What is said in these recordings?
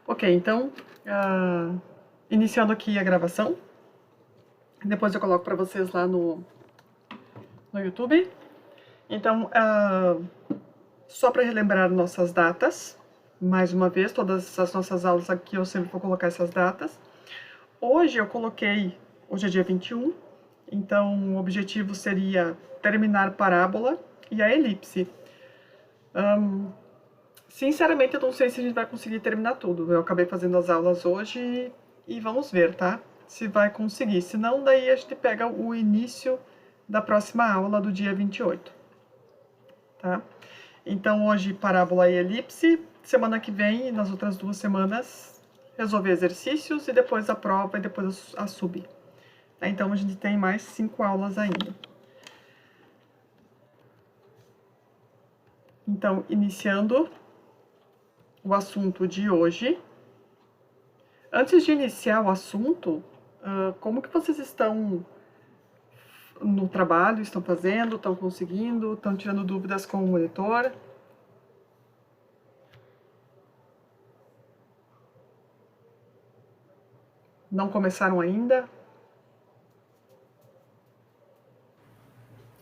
Ok, então, iniciando aqui a gravação. Depois eu coloco para vocês lá no YouTube. Então, só para relembrar nossas datas, mais uma vez, todas as nossas aulas aqui eu sempre vou colocar essas datas. Hoje eu coloquei, hoje é dia 21, então o objetivo seria terminar parábola e a elipse. Sinceramente, eu não sei se a gente vai conseguir terminar tudo. Eu acabei fazendo as aulas hoje e vamos ver, tá? Se vai conseguir. Se não, daí a gente pega o início da próxima aula do dia 28, tá? Então, hoje, parábola e elipse. Semana que vem, nas outras 2 semanas, resolver exercícios e depois a prova e depois a sub. Tá? Então, a gente tem mais 5 aulas ainda. Então, iniciando o assunto de hoje. Antes de iniciar o assunto, como que vocês estão no trabalho? Estão fazendo? Estão conseguindo? Estão tirando dúvidas com o monitor? Não começaram ainda?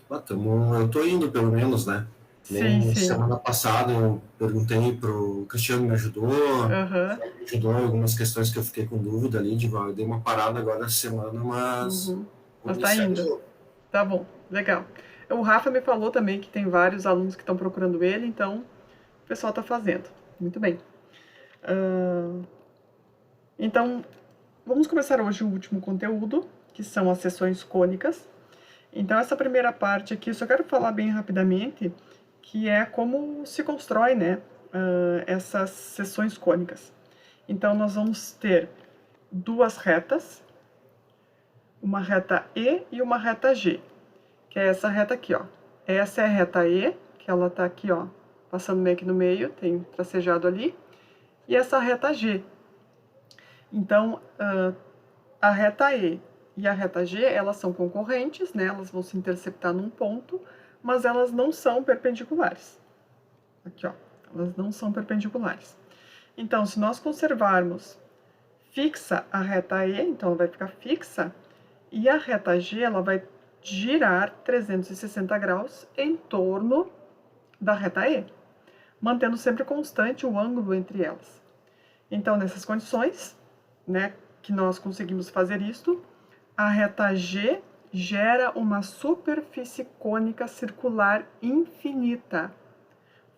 Eu tô indo, pelo menos, né? Sim, Nem sim. semana passada eu perguntei pro Cristiano, me ajudou, Aham. me ajudou em algumas questões que eu fiquei com dúvida ali, eu dei uma parada agora essa semana, mas Uhum. vou Mas tá iniciar de indo. novo. Tá bom, legal. O Rafa me falou também que tem vários alunos que estão procurando ele, então o pessoal tá fazendo. Muito bem. Então, vamos começar hoje o último conteúdo, que são as seções cônicas. Então, essa primeira parte aqui, eu só quero falar bem rapidamente, que é como se constrói, né, essas seções cônicas. Então, nós vamos ter duas retas, uma reta E e uma reta G, que é essa reta aqui, ó. Essa é a reta E, que ela tá aqui, ó, passando meio que no meio, tem tracejado ali, e essa reta G. Então, a reta E e a reta G, elas são concorrentes, né? Elas vão se interceptar num ponto, mas elas não são perpendiculares. Aqui, ó, elas não são perpendiculares. Então, se nós conservarmos fixa a reta E, então ela vai ficar fixa, e a reta G, ela vai girar 360 graus em torno da reta E, mantendo sempre constante o ângulo entre elas. Então, nessas condições, né, que nós conseguimos fazer isto, a reta G gera uma superfície cônica circular infinita,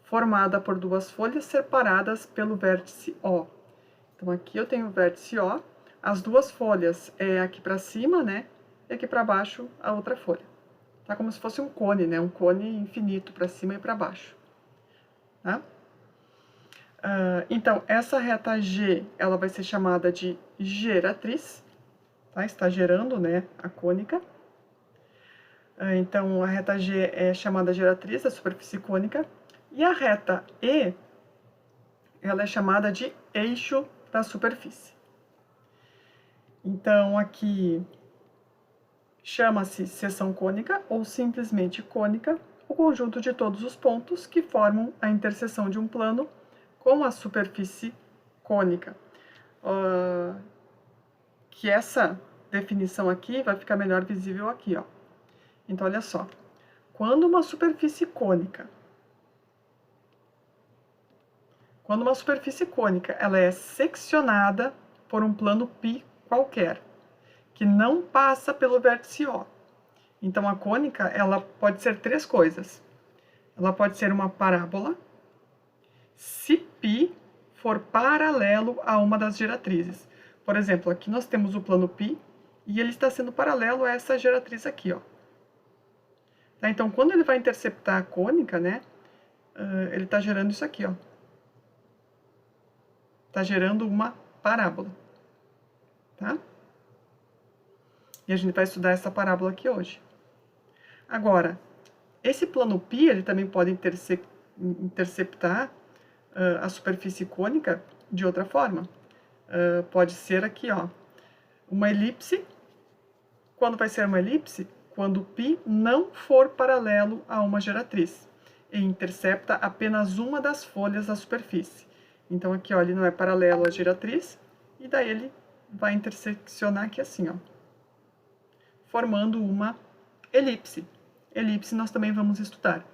formada por duas folhas separadas pelo vértice O. Então, aqui eu tenho o vértice O, as duas folhas é aqui para cima, né, e aqui para baixo a outra folha. Tá como se fosse um cone, né, um cone infinito para cima e para baixo. Tá? Então, essa reta G, ela vai ser chamada de geratriz, tá? Está gerando, né, a cônica. Então, a reta G é chamada geratriz da superfície cônica. E a reta E, ela é chamada de eixo da superfície. Então, aqui chama-se seção cônica ou simplesmente cônica o conjunto de todos os pontos que formam a interseção de um plano com a superfície cônica. Que essa definição aqui vai ficar melhor visível aqui, ó. Então, olha só. Quando uma superfície cônica ela é seccionada por um plano π qualquer, que não passa pelo vértice O. Então, a cônica, ela pode ser três coisas. Ela pode ser uma parábola, se π for paralelo a uma das geratrizes. Por exemplo, aqui nós temos o plano π e ele está sendo paralelo a essa geratriz aqui, ó. Tá? Então, quando ele vai interceptar a cônica, né, ele está gerando isso aqui, ó. Está gerando uma parábola, tá? E a gente vai estudar essa parábola aqui hoje. Agora, esse plano π, ele também pode interceptar a superfície cônica de outra forma. Pode ser aqui, ó, uma elipse. Quando vai ser uma elipse? Quando π não for paralelo a uma geratriz e intercepta apenas uma das folhas da superfície. Então, aqui, ó, ele não é paralelo à giratriz, e daí ele vai interseccionar aqui assim, ó, formando uma elipse. Elipse nós também vamos estudar.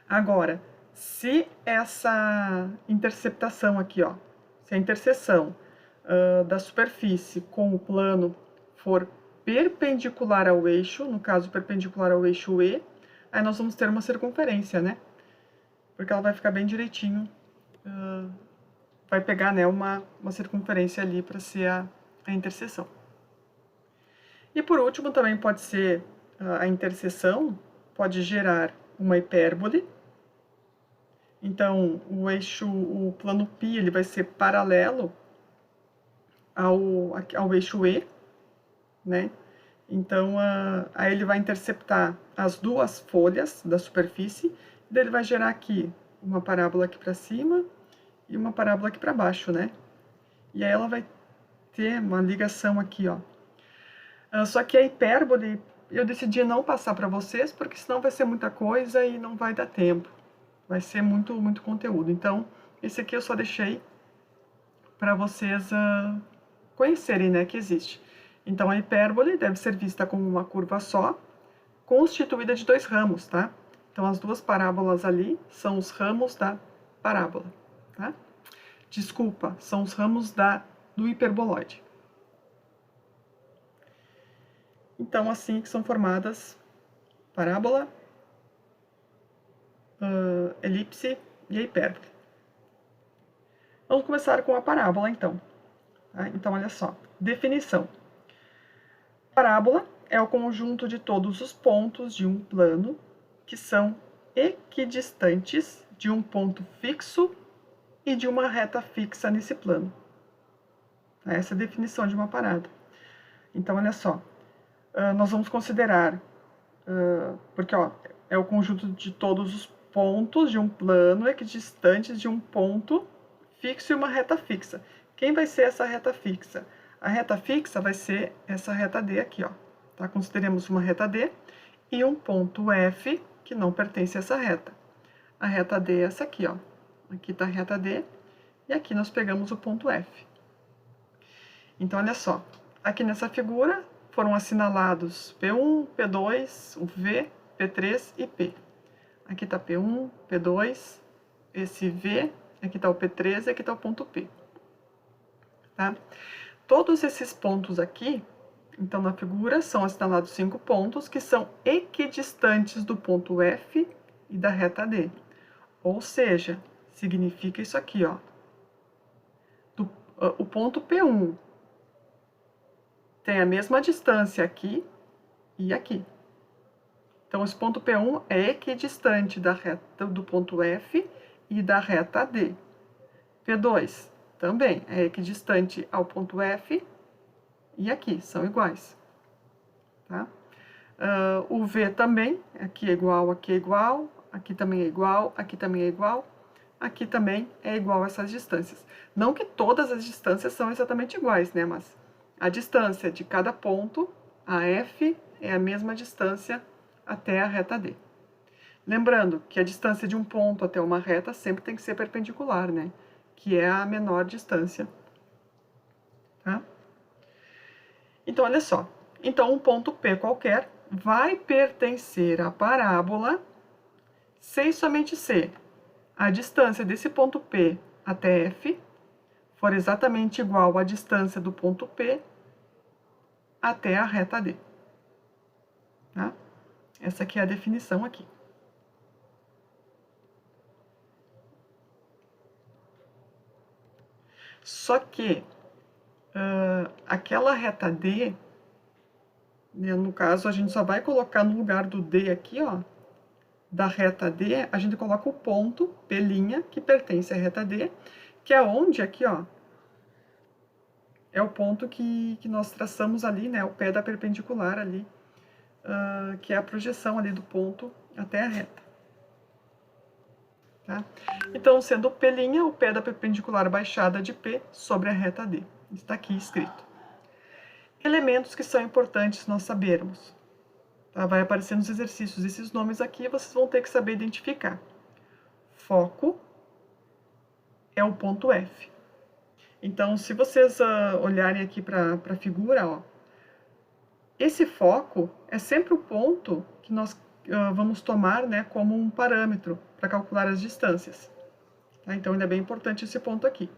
Agora, se essa interceptação aqui, ó, se a interseção da superfície com o plano for perpendicular ao eixo, no caso perpendicular ao eixo E, aí nós vamos ter uma circunferência, né? Porque ela vai ficar bem direitinho, vai pegar, né, uma circunferência ali para ser a interseção. E por último, também pode ser a interseção, pode gerar uma hipérbole. Então, o plano π, ele vai ser paralelo ao eixo E, né? Então, aí ele vai interceptar as duas folhas da superfície, e daí ele vai gerar aqui uma parábola aqui para cima e uma parábola aqui para baixo, né? E aí ela vai ter uma ligação aqui, ó. Só que a hipérbole eu decidi não passar para vocês, porque senão vai ser muita coisa e não vai dar tempo. Vai ser muito conteúdo. Então, esse aqui eu só deixei para vocês conhecerem, né, que existe. Então, a hipérbole deve ser vista como uma curva só, constituída de dois ramos, tá? Então, as duas parábolas ali são os ramos da parábola, tá? Desculpa, são os ramos do hiperboloide. Então, assim que são formadas parábola, elipse e a hipérbole. Vamos começar com a parábola, então. Tá? Então, olha só. Definição. Parábola é o conjunto de todos os pontos de um plano que são equidistantes de um ponto fixo e de uma reta fixa nesse plano. Essa é a definição de uma parada. Então, olha só. Nós vamos considerar, porque ó, é o conjunto de todos os pontos de um plano equidistantes de um ponto fixo e uma reta fixa. Quem vai ser essa reta fixa? A reta fixa vai ser essa reta D aqui, ó. Tá? Consideremos uma reta D e um ponto F que não pertence a essa reta. A reta D é essa aqui, ó. Aqui tá a reta D e aqui nós pegamos o ponto F. Então, olha só. Aqui nessa figura foram assinalados P1, P2, o V, P3 e P. Aqui tá P1, P2, esse V, aqui tá o P3 e aqui tá o ponto P. Tá? Todos esses pontos aqui, então na figura, são assinalados 5 pontos que são equidistantes do ponto F e da reta D. Ou seja, significa isso aqui, ó. O ponto P1 tem a mesma distância aqui e aqui. Então, esse ponto P1 é equidistante da reta do ponto F e da reta D. P2 também é equidistante ao ponto F e aqui, são iguais. Tá? O V também, aqui é igual, aqui também é igual, aqui também é igual, aqui também é igual a essas distâncias. Não que todas as distâncias são exatamente iguais, né? Mas a distância de cada ponto, a F, é a mesma distância até a reta D. Lembrando que a distância de um ponto até uma reta sempre tem que ser perpendicular, né? Que é a menor distância. Tá? Então, olha só. Então, um ponto P qualquer vai pertencer à parábola se e somente se a distância desse ponto P até F for exatamente igual à distância do ponto P até a reta D. Tá? Essa aqui é a definição aqui. Só que aquela reta D, né, no caso, a gente só vai colocar no lugar do D aqui, ó, da reta D, a gente coloca o ponto P', que pertence à reta D, que é onde aqui, ó, é o ponto que nós traçamos ali, né, o pé da perpendicular ali, que é a projeção ali do ponto até a reta. Tá? Então, sendo P', o pé da perpendicular baixada de P sobre a reta D. Está aqui escrito. Elementos que são importantes nós sabermos. Tá? Vai aparecer nos exercícios esses nomes aqui, vocês vão ter que saber identificar. Foco, é o ponto F. Então, se vocês olharem aqui para a figura, ó, esse foco é sempre o ponto que nós vamos tomar, né, como um parâmetro para calcular as distâncias. Tá? Então, ainda é bem importante esse ponto aqui.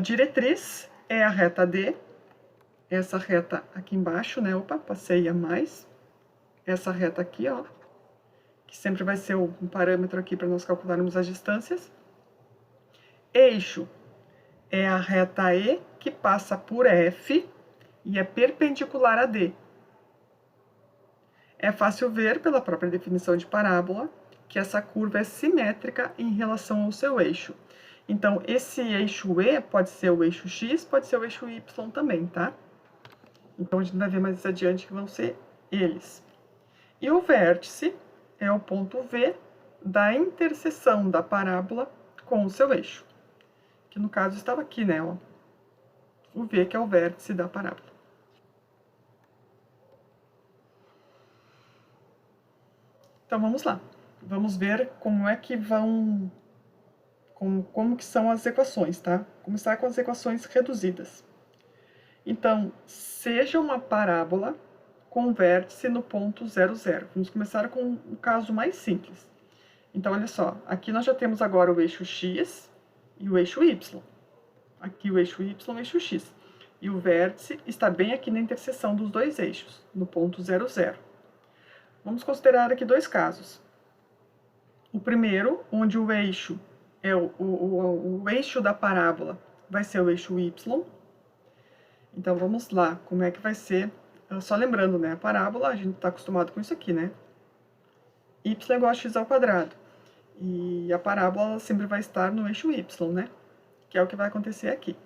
Diretriz é a reta D, essa reta aqui embaixo, né, opa, passei a mais, essa reta aqui, ó, que sempre vai ser um parâmetro aqui para nós calcularmos as distâncias. Eixo é a reta E, que passa por F e é perpendicular a D. É fácil ver, pela própria definição de parábola, que essa curva é simétrica em relação ao seu eixo. Então, esse eixo E pode ser o eixo X, pode ser o eixo Y também, tá? Então, a gente vai ver mais adiante que vão ser eles. E o vértice é o ponto V da interseção da parábola com o seu eixo. Que no caso estava aqui, né? Ó. O V, que é o vértice da parábola. Então, vamos lá. Vamos ver como é que vão... Como que são as equações, tá? Começar com as equações reduzidas. Então, seja uma parábola com vértice no ponto 0, 0. Vamos começar com o caso mais simples. Então, olha só. Aqui nós já temos agora o eixo X e o eixo Y. Aqui o eixo Y e o eixo X. E o vértice está bem aqui na interseção dos dois eixos, no ponto 0, 0. Vamos considerar aqui dois casos. O primeiro, onde o eixo é o eixo da parábola vai ser o eixo Y. Então, vamos lá, como é que vai ser? Só lembrando, né, a parábola, a gente está acostumado com isso aqui, né? Y é igual a x ao quadrado. E a parábola sempre vai estar no eixo Y, né? Que é o que vai acontecer aqui.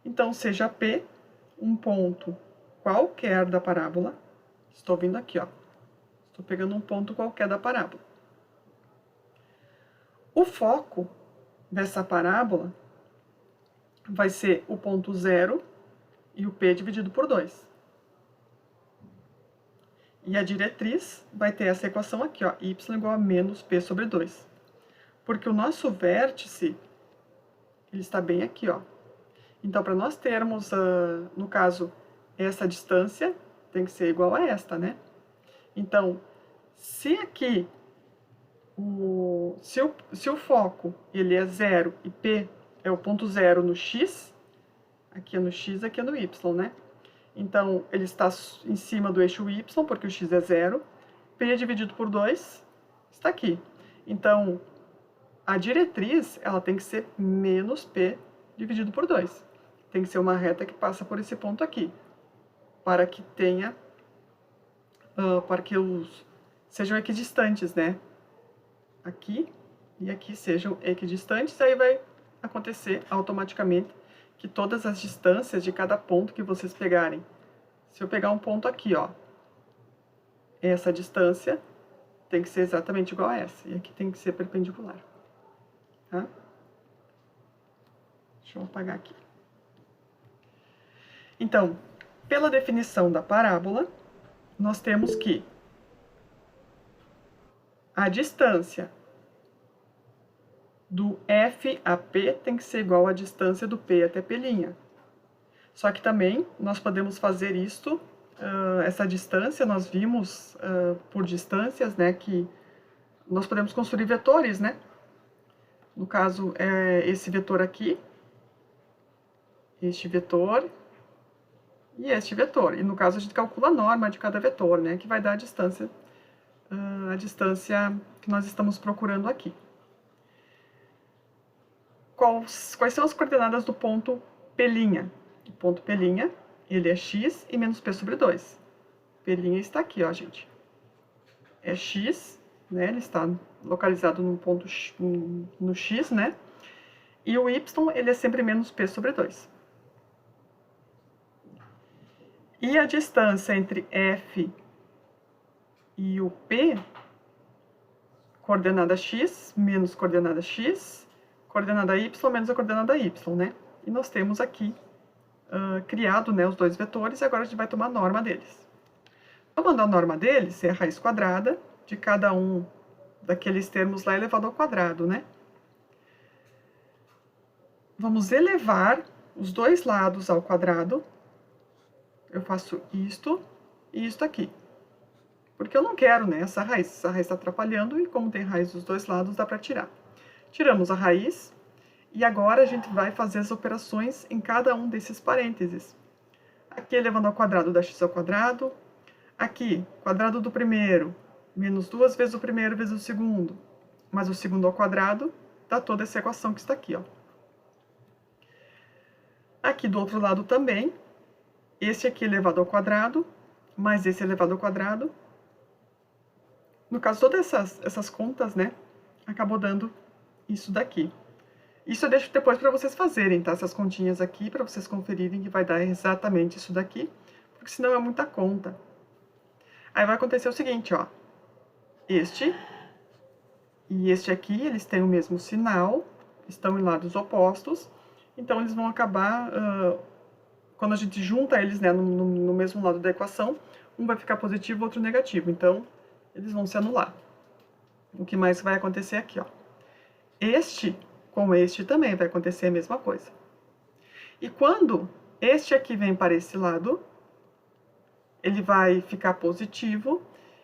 Então, seja P um ponto qualquer da parábola. Estou vindo aqui, ó. Estou pegando um ponto qualquer da parábola. O foco dessa parábola vai ser o ponto 0 e o P dividido por 2. E a diretriz vai ter essa equação aqui, ó, y igual a menos P sobre 2. Porque o nosso vértice, ele está bem aqui, ó. Então, para nós termos, no caso, essa distância, tem que ser igual a esta, né? Então, se aqui, se o foco ele é 0 e P é o ponto 0 no X, aqui é no X, aqui é no Y, né? Então, ele está em cima do eixo Y, porque o X é 0. P dividido por 2 está aqui. Então, a diretriz, ela tem que ser menos P dividido por 2. Tem que ser uma reta que passa por esse ponto aqui. Para que tenha... para que sejam equidistantes, né? Aqui e aqui sejam equidistantes, aí vai acontecer automaticamente que todas as distâncias de cada ponto que vocês pegarem, se eu pegar um ponto aqui, ó, essa distância tem que ser exatamente igual a essa, e aqui tem que ser perpendicular, tá? Deixa eu apagar aqui. Então, pela definição da parábola, nós temos que a distância do F a P tem que ser igual à distância do P até P'. Só que também nós podemos fazer isto, essa distância, nós vimos por distâncias, né, que nós podemos construir vetores, né? No caso, é esse vetor aqui, este vetor e este vetor. E no caso, a gente calcula a norma de cada vetor, né, que vai dar a distância que nós estamos procurando aqui. Quais são as coordenadas do ponto P'? O ponto P', ele é x e menos P sobre 2. P' está aqui, ó, gente. É x, né, ele está localizado no ponto no x, né? E o y, ele é sempre menos P sobre 2. E a distância entre F e o P, coordenada x menos coordenada x, coordenada y menos a coordenada y, né? E nós temos aqui criado, né, os dois vetores, e agora a gente vai tomar a norma deles. Tomando a norma deles, é a raiz quadrada de cada um daqueles termos lá elevado ao quadrado, né? vamos elevar os dois lados ao quadrado. Eu faço isto e isto aqui. Porque eu não quero, né, essa raiz. Essa raiz está atrapalhando e como tem raiz dos dois lados, dá para tirar. Tiramos a raiz e agora a gente vai fazer as operações em cada um desses parênteses. Aqui elevando ao quadrado dá x ao quadrado. Aqui, quadrado do primeiro, menos 2 vezes o primeiro vezes o segundo. Mais o segundo ao quadrado, dá toda essa equação que está aqui, ó. Aqui do outro lado também, esse aqui elevado ao quadrado, mais esse elevado ao quadrado. No caso, todas essas contas, né, acabou dando isso daqui. Isso eu deixo depois para vocês fazerem, tá? Essas continhas aqui, para vocês conferirem que vai dar exatamente isso daqui, porque senão é muita conta. Aí vai acontecer o seguinte, ó. Este e este aqui, eles têm o mesmo sinal, estão em lados opostos, então eles vão acabar, quando a gente junta eles, né, no mesmo lado da equação, um vai ficar positivo, outro negativo, então eles vão se anular. O que mais vai acontecer aqui, ó. Este com este também vai acontecer a mesma coisa. E quando este aqui vem para esse lado, ele vai ficar positivo,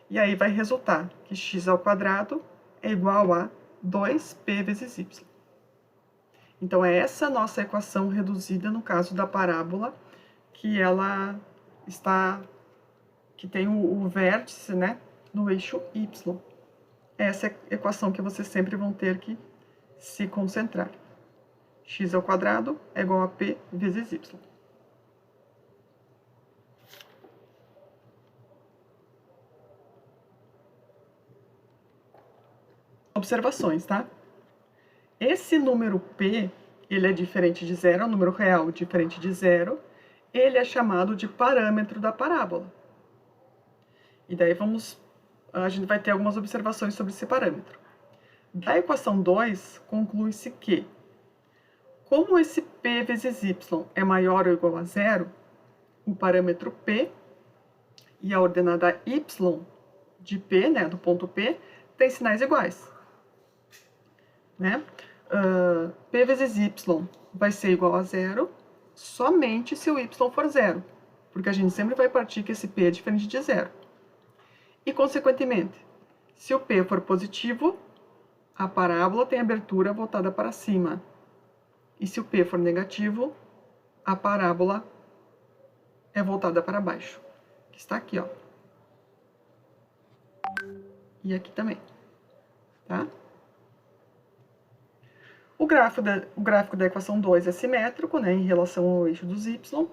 e aí vai resultar que x ao quadrado é igual a 2p vezes y. Então, é essa nossa equação reduzida no caso da parábola, que ela está, que tem o vértice, né, no eixo y. Essa é a equação que vocês sempre vão ter que se concentrar. X ao quadrado é igual a p vezes y. Observações, tá? Esse número p, ele é diferente de zero, é um número real diferente de zero, ele é chamado de parâmetro da parábola. E daí a gente vai ter algumas observações sobre esse parâmetro. Da equação 2, conclui-se que, como esse p vezes y é maior ou igual a zero, o parâmetro p e a ordenada y de p, né, do ponto P, tem sinais iguais. Né? P vezes y vai ser igual a zero somente se o y for zero, porque a gente sempre vai partir que esse p é diferente de zero. E, consequentemente, se o p for positivo, a parábola tem abertura voltada para cima. E se o p for negativo, a parábola é voltada para baixo, que está aqui, ó. E aqui também, tá? O gráfico da equação 2 é simétrico, né, em relação ao eixo dos y,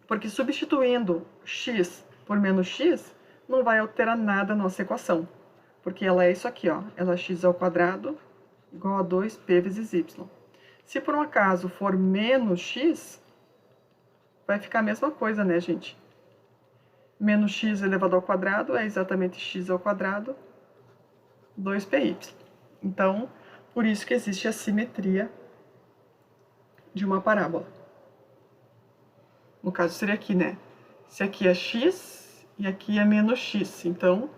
porque substituindo x por menos x, não vai alterar nada a nossa equação, porque ela é isso aqui, ó, ela é x ao quadrado igual a 2p vezes y. Se por um acaso for menos x, vai ficar a mesma coisa, né, gente? Menos x elevado ao quadrado é exatamente x ao quadrado, 2py. Então, por isso que existe a simetria de uma parábola. No caso, seria aqui, né? Se aqui é x e aqui é menos x. Então,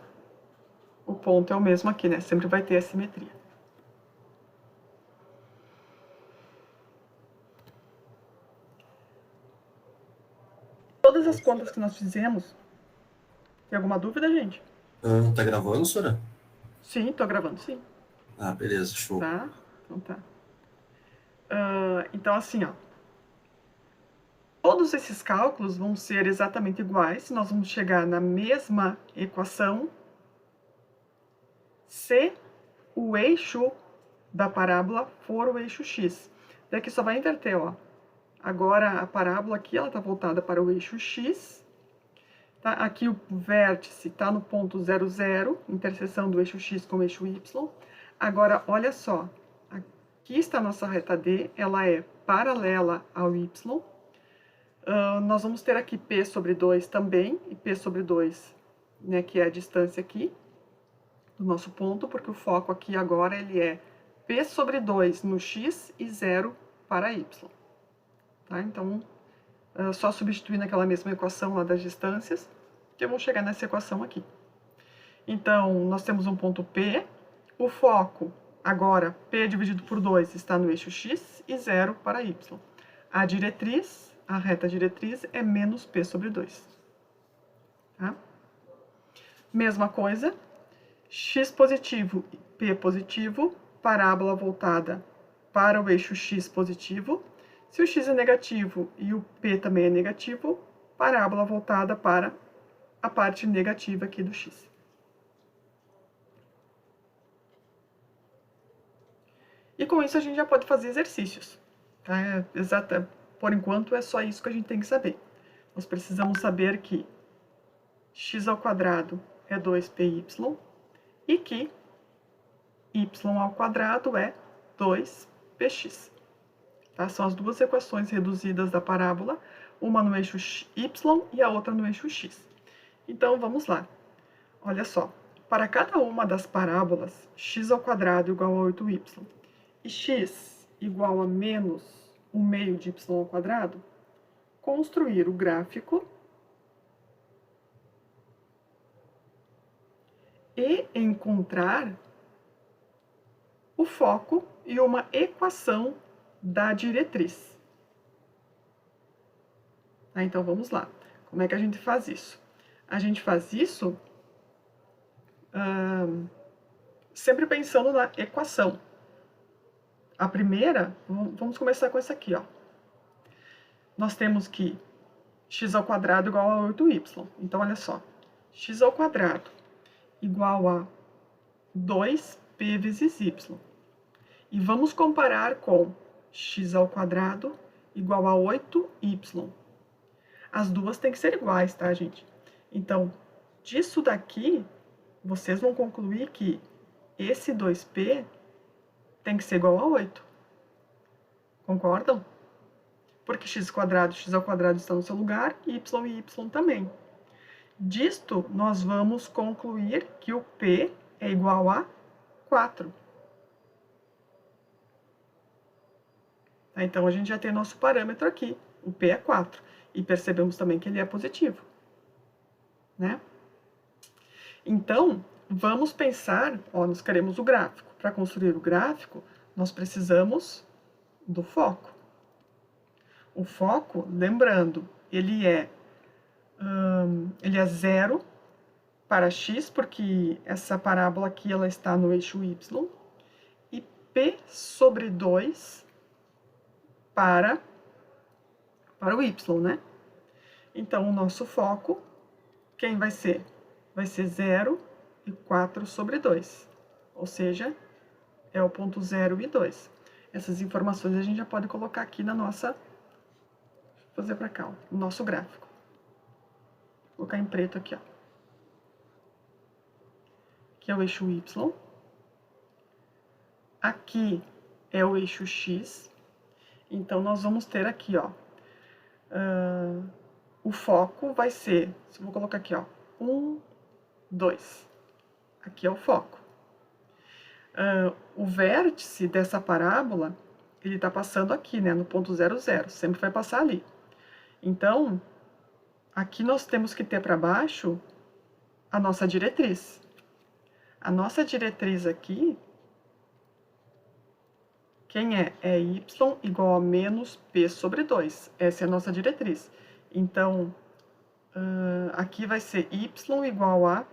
o ponto é o mesmo aqui, né? Sempre vai ter a simetria. Todas as contas que nós fizemos... Tem alguma dúvida, gente? Tá gravando, Sora? Sim, tô gravando, sim. Ah, beleza, show. Tá? Então tá. Então, assim, ó. Todos esses cálculos vão ser exatamente iguais. Nós vamos chegar na mesma equação se o eixo da parábola for o eixo x. Daqui só vai inverter, ó. Agora, a parábola aqui, ela tá voltada para o eixo x. Tá? Aqui o vértice tá no ponto 0, 0, interseção do eixo x com o eixo y. Agora, olha só, aqui está a nossa reta D, ela é paralela ao y. Nós vamos ter aqui P sobre 2 também, e P sobre 2, né, que é a distância aqui do nosso ponto, porque o foco aqui agora ele é P sobre 2 no x e 0 para y. Tá? Então, só substituir naquela mesma equação lá das distâncias, que vamos chegar nessa equação aqui. Então, nós temos um ponto P, o foco Agora, P dividido por 2 está no eixo X e 0 para Y. A diretriz, a reta diretriz, é menos P sobre 2. Tá? Mesma coisa, X positivo e P positivo, parábola voltada para o eixo X positivo. Se o X é negativo e o P também é negativo, parábola voltada para a parte negativa aqui do X. E com isso a gente já pode fazer exercícios. Tá? Por enquanto é só isso que a gente tem que saber. Nós precisamos saber que x ao quadrado é 2py e que y ao quadrado é 2px. Tá? São as duas equações reduzidas da parábola, uma no eixo y e a outra no eixo x. Então, vamos lá. Olha só, para cada uma das parábolas, x ao quadrado igual a 8y e x igual a menos 1/2 de y ao quadrado, construir o gráfico e encontrar o foco e uma equação da diretriz. Tá, então, vamos lá. Como é que a gente faz isso? A gente faz isso sempre pensando na equação. A primeira, vamos começar com essa aqui, ó. Nós temos que x ao quadrado igual a 8y. Então, olha só. X ao quadrado igual a 2p vezes y. E vamos comparar com x ao quadrado igual a 8y. As duas têm que ser iguais, tá, gente? Então, disso daqui, vocês vão concluir que esse 2p tem que ser igual a 8. Concordam? Porque x ao quadrado está no seu lugar, y e y também. Disto, nós vamos concluir que o p é igual a 4. Tá? Então, a gente já tem nosso parâmetro aqui. O p é 4. E percebemos também que ele é positivo. Né? Então, vamos pensar, ó, nós queremos o gráfico. Para construir o gráfico, nós precisamos do foco. O foco, lembrando, ele é 0 para x, porque essa parábola aqui ela está no eixo y, e p sobre 2 para o y, né? Então, o nosso foco, quem vai ser? Vai ser 0 e 4 sobre 2, ou seja, é o ponto 0 e 2. Essas informações a gente já pode colocar aqui na nossa... Vou fazer para cá, ó, no nosso gráfico. Vou colocar em preto aqui, ó. Aqui é o eixo y. Aqui é o eixo x. Então, nós vamos ter aqui, ó, o foco vai ser, vou colocar aqui, ó, 1, 2. Aqui é o foco. O vértice dessa parábola, ele está passando aqui, né, no ponto 0, 0. Sempre vai passar ali. Então, aqui nós temos que ter para baixo a nossa diretriz. A nossa diretriz aqui, quem é? É y igual a menos p sobre 2. Essa é a nossa diretriz. Então, aqui vai ser y igual a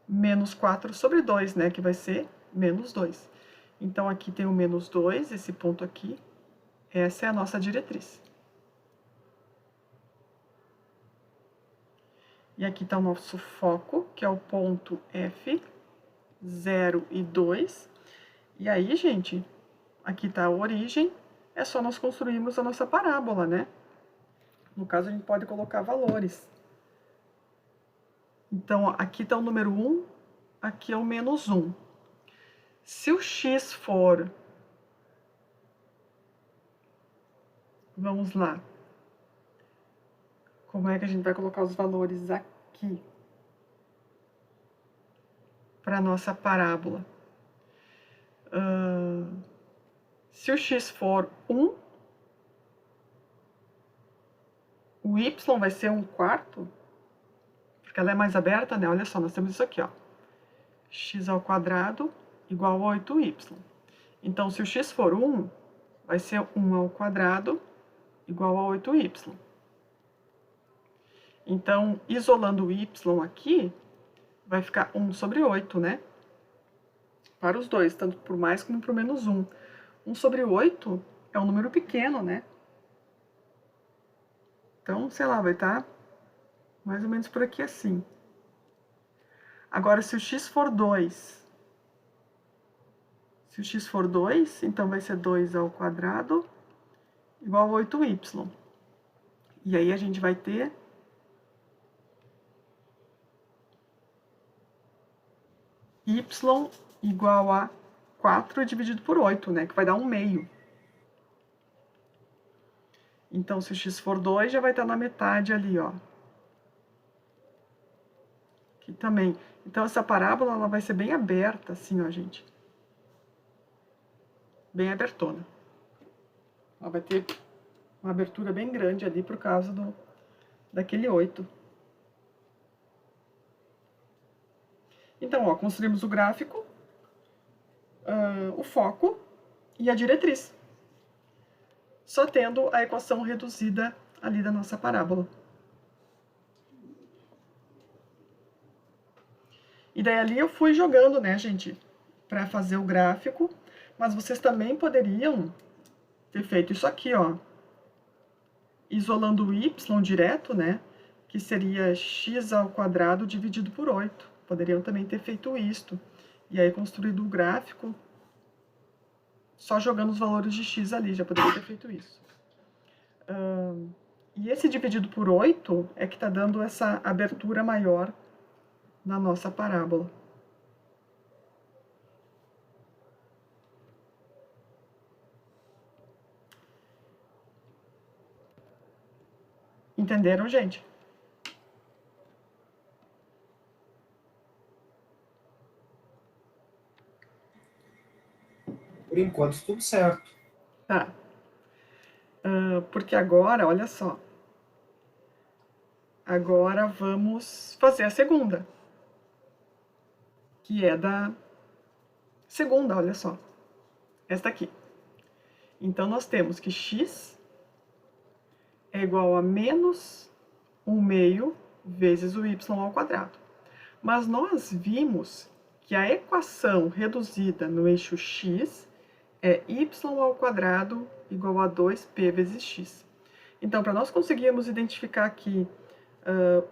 menos 4 sobre 2, né? Que vai ser menos 2. Então, aqui tem o menos 2, esse ponto aqui. Essa é a nossa diretriz. E aqui está o nosso foco, que é o ponto F, 0 e 2. E aí, gente, aqui está a origem. É só nós construirmos a nossa parábola, né? No caso, a gente pode colocar valores. Então, aqui está o número 1, aqui é o menos 1. Se o x for... Vamos lá. Como é que a gente vai colocar os valores aqui para a nossa parábola? Se o x for 1, o y vai ser 1/4, porque ela é mais aberta, né? Olha só, nós temos isso aqui, ó. X ao quadrado igual a 8y. Então, se o x for 1, vai ser 1 ao quadrado igual a 8y. Então, isolando o y aqui, vai ficar 1 sobre 8, né? Para os dois, tanto por mais como por menos 1. 1 sobre 8 é um número pequeno, né? Então, sei lá, vai estar mais ou menos por aqui assim. Agora, se o x for 2, então vai ser 2 ao quadrado igual a 8y. E aí a gente vai ter y igual a 4 dividido por 8, né? Que vai dar 1 meio. Então, se o x for 2, já vai estar na metade ali, ó. Aqui também. Então, essa parábola, ela vai ser bem aberta, assim, ó, gente. Bem abertona. Ela vai ter uma abertura bem grande ali por causa daquele 8. Então, ó, construímos o gráfico, o foco e a diretriz. Só tendo a equação reduzida ali da nossa parábola. E daí ali eu fui jogando, né, gente, para fazer o gráfico, mas vocês também poderiam ter feito isso aqui, ó, isolando o y direto, né, que seria x ao quadrado dividido por 8. Poderiam também ter feito isto, e aí construído o gráfico só jogando os valores de x ali, já poderia ter feito isso. E esse dividido por 8 é que está dando essa abertura maior na nossa parábola. Entenderam, gente? Por enquanto, tudo certo. Tá. Porque agora, olha só. Agora vamos fazer a segunda. Que é da segunda, olha só. Esta aqui. Então, nós temos que x é igual a menos 1 meio vezes o y ao quadrado. Mas nós vimos que a equação reduzida no eixo x é y ao quadrado igual a 2p vezes x. Então, para nós conseguirmos identificar aqui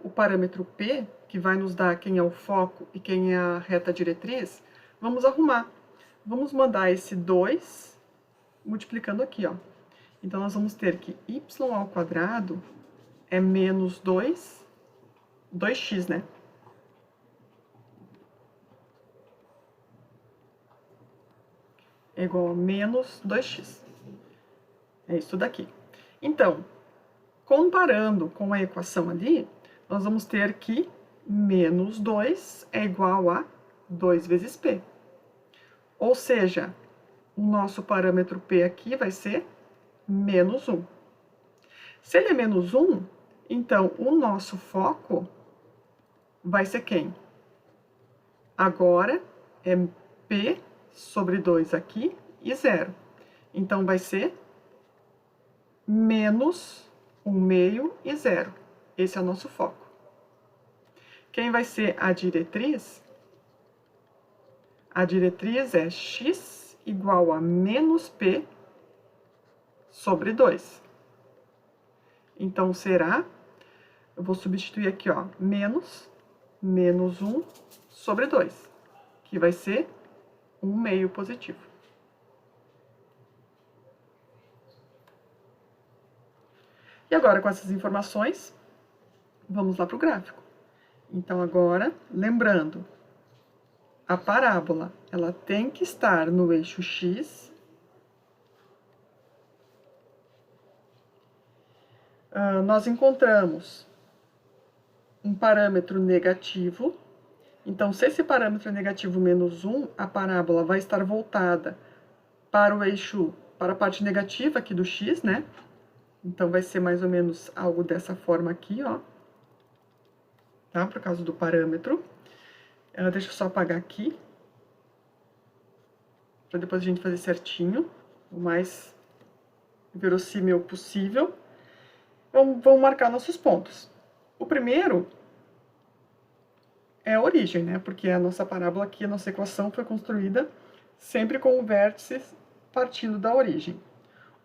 o parâmetro p, que vai nos dar quem é o foco e quem é a reta diretriz, vamos arrumar. Vamos mandar esse 2 multiplicando aqui, ó. Então, nós vamos ter que y ao quadrado é menos 2x, né? É igual a menos 2x. É isso daqui. Então, comparando com a equação ali, nós vamos ter que menos 2 é igual a 2 vezes p. Ou seja, o nosso parâmetro p aqui vai ser menos 1. Se ele é menos 1, então o nosso foco vai ser quem? Agora é p sobre 2 aqui e 0. Então, vai ser menos 1 meio e 0. Esse é o nosso foco. Quem vai ser a diretriz? A diretriz é x igual a menos p sobre 2. Então, será, eu vou substituir aqui, ó, menos 1 sobre 2, que vai ser 1 meio positivo. E agora, com essas informações, vamos lá para o gráfico. Então, agora, lembrando, a parábola, ela tem que estar no eixo x. Nós encontramos um parâmetro negativo. Então, se esse parâmetro é negativo menos 1, a parábola vai estar voltada para o eixo, para a parte negativa aqui do x, né? Então, vai ser mais ou menos algo dessa forma aqui, ó. Tá? Por causa do parâmetro. Deixa eu só apagar aqui. para depois a gente fazer certinho, o mais verossímil possível. Vamos marcar nossos pontos. O primeiro é a origem, né? Porque a nossa parábola aqui, a nossa equação foi construída sempre com o vértice partindo da origem.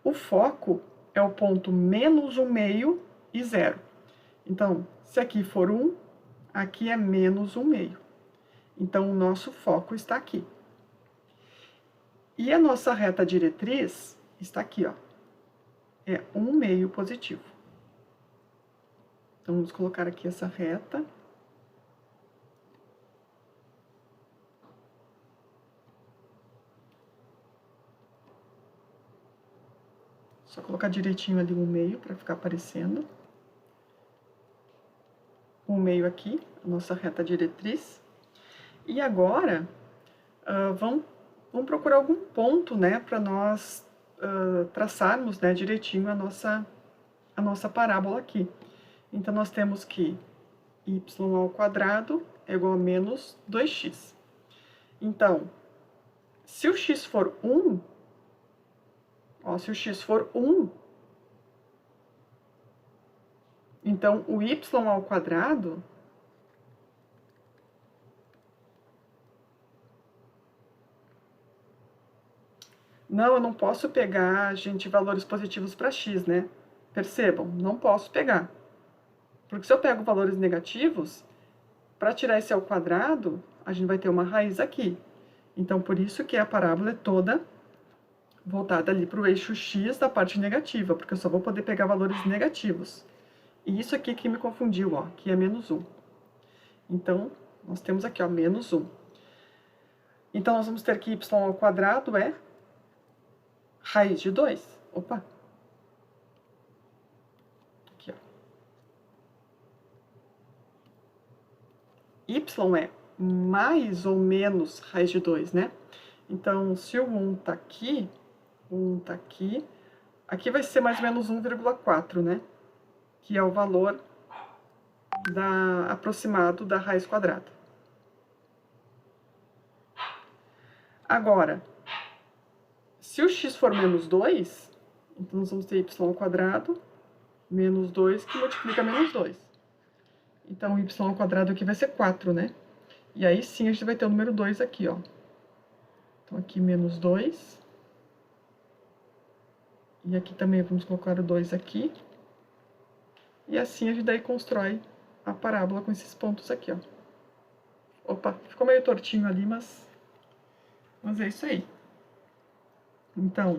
O foco é o ponto menos 1/2 e 0. Então, se aqui for 1, aqui é menos 1/2. Então, o nosso foco está aqui. E a nossa reta diretriz está aqui, ó. É 1/2 positivo. Então, vamos colocar aqui essa reta. Só colocar direitinho ali 1/2 para ficar aparecendo. 1/2 aqui, a nossa reta diretriz. E agora, vamos procurar algum ponto, né, para nós traçarmos, né, direitinho a nossa parábola aqui. Então, nós temos que y ao quadrado é igual a menos 2x. Então, se o x for 1, ó, se o x for 1, então o y ao quadrado não, eu não posso pegar, gente, valores positivos para x, né? Percebam, não posso pegar. Porque se eu pego valores negativos, para tirar esse ao quadrado, a gente vai ter uma raiz aqui. Então, por isso que a parábola é toda voltada ali para o eixo x da parte negativa, porque eu só vou poder pegar valores negativos. E isso aqui que me confundiu, ó, que é menos 1. Então, nós temos aqui, ó, menos 1. Então, nós vamos ter que y ao quadrado é raiz de 2. Opa! Aqui, ó. Y é mais ou menos raiz de 2, né? Então, se o 1 tá aqui, o 1 tá aqui, aqui vai ser mais ou menos 1,4, né? Que é o valor aproximado da raiz quadrada. Agora, se o x for menos 2, então nós vamos ter y ao quadrado menos 2 que multiplica menos 2. Então, y ao quadrado aqui vai ser 4, né? E aí sim a gente vai ter o número 2 aqui, ó. Então, aqui menos 2. E aqui também vamos colocar o 2 aqui. E assim a gente daí constrói a parábola com esses pontos aqui, ó. Opa, ficou meio tortinho ali, mas é isso aí. Então,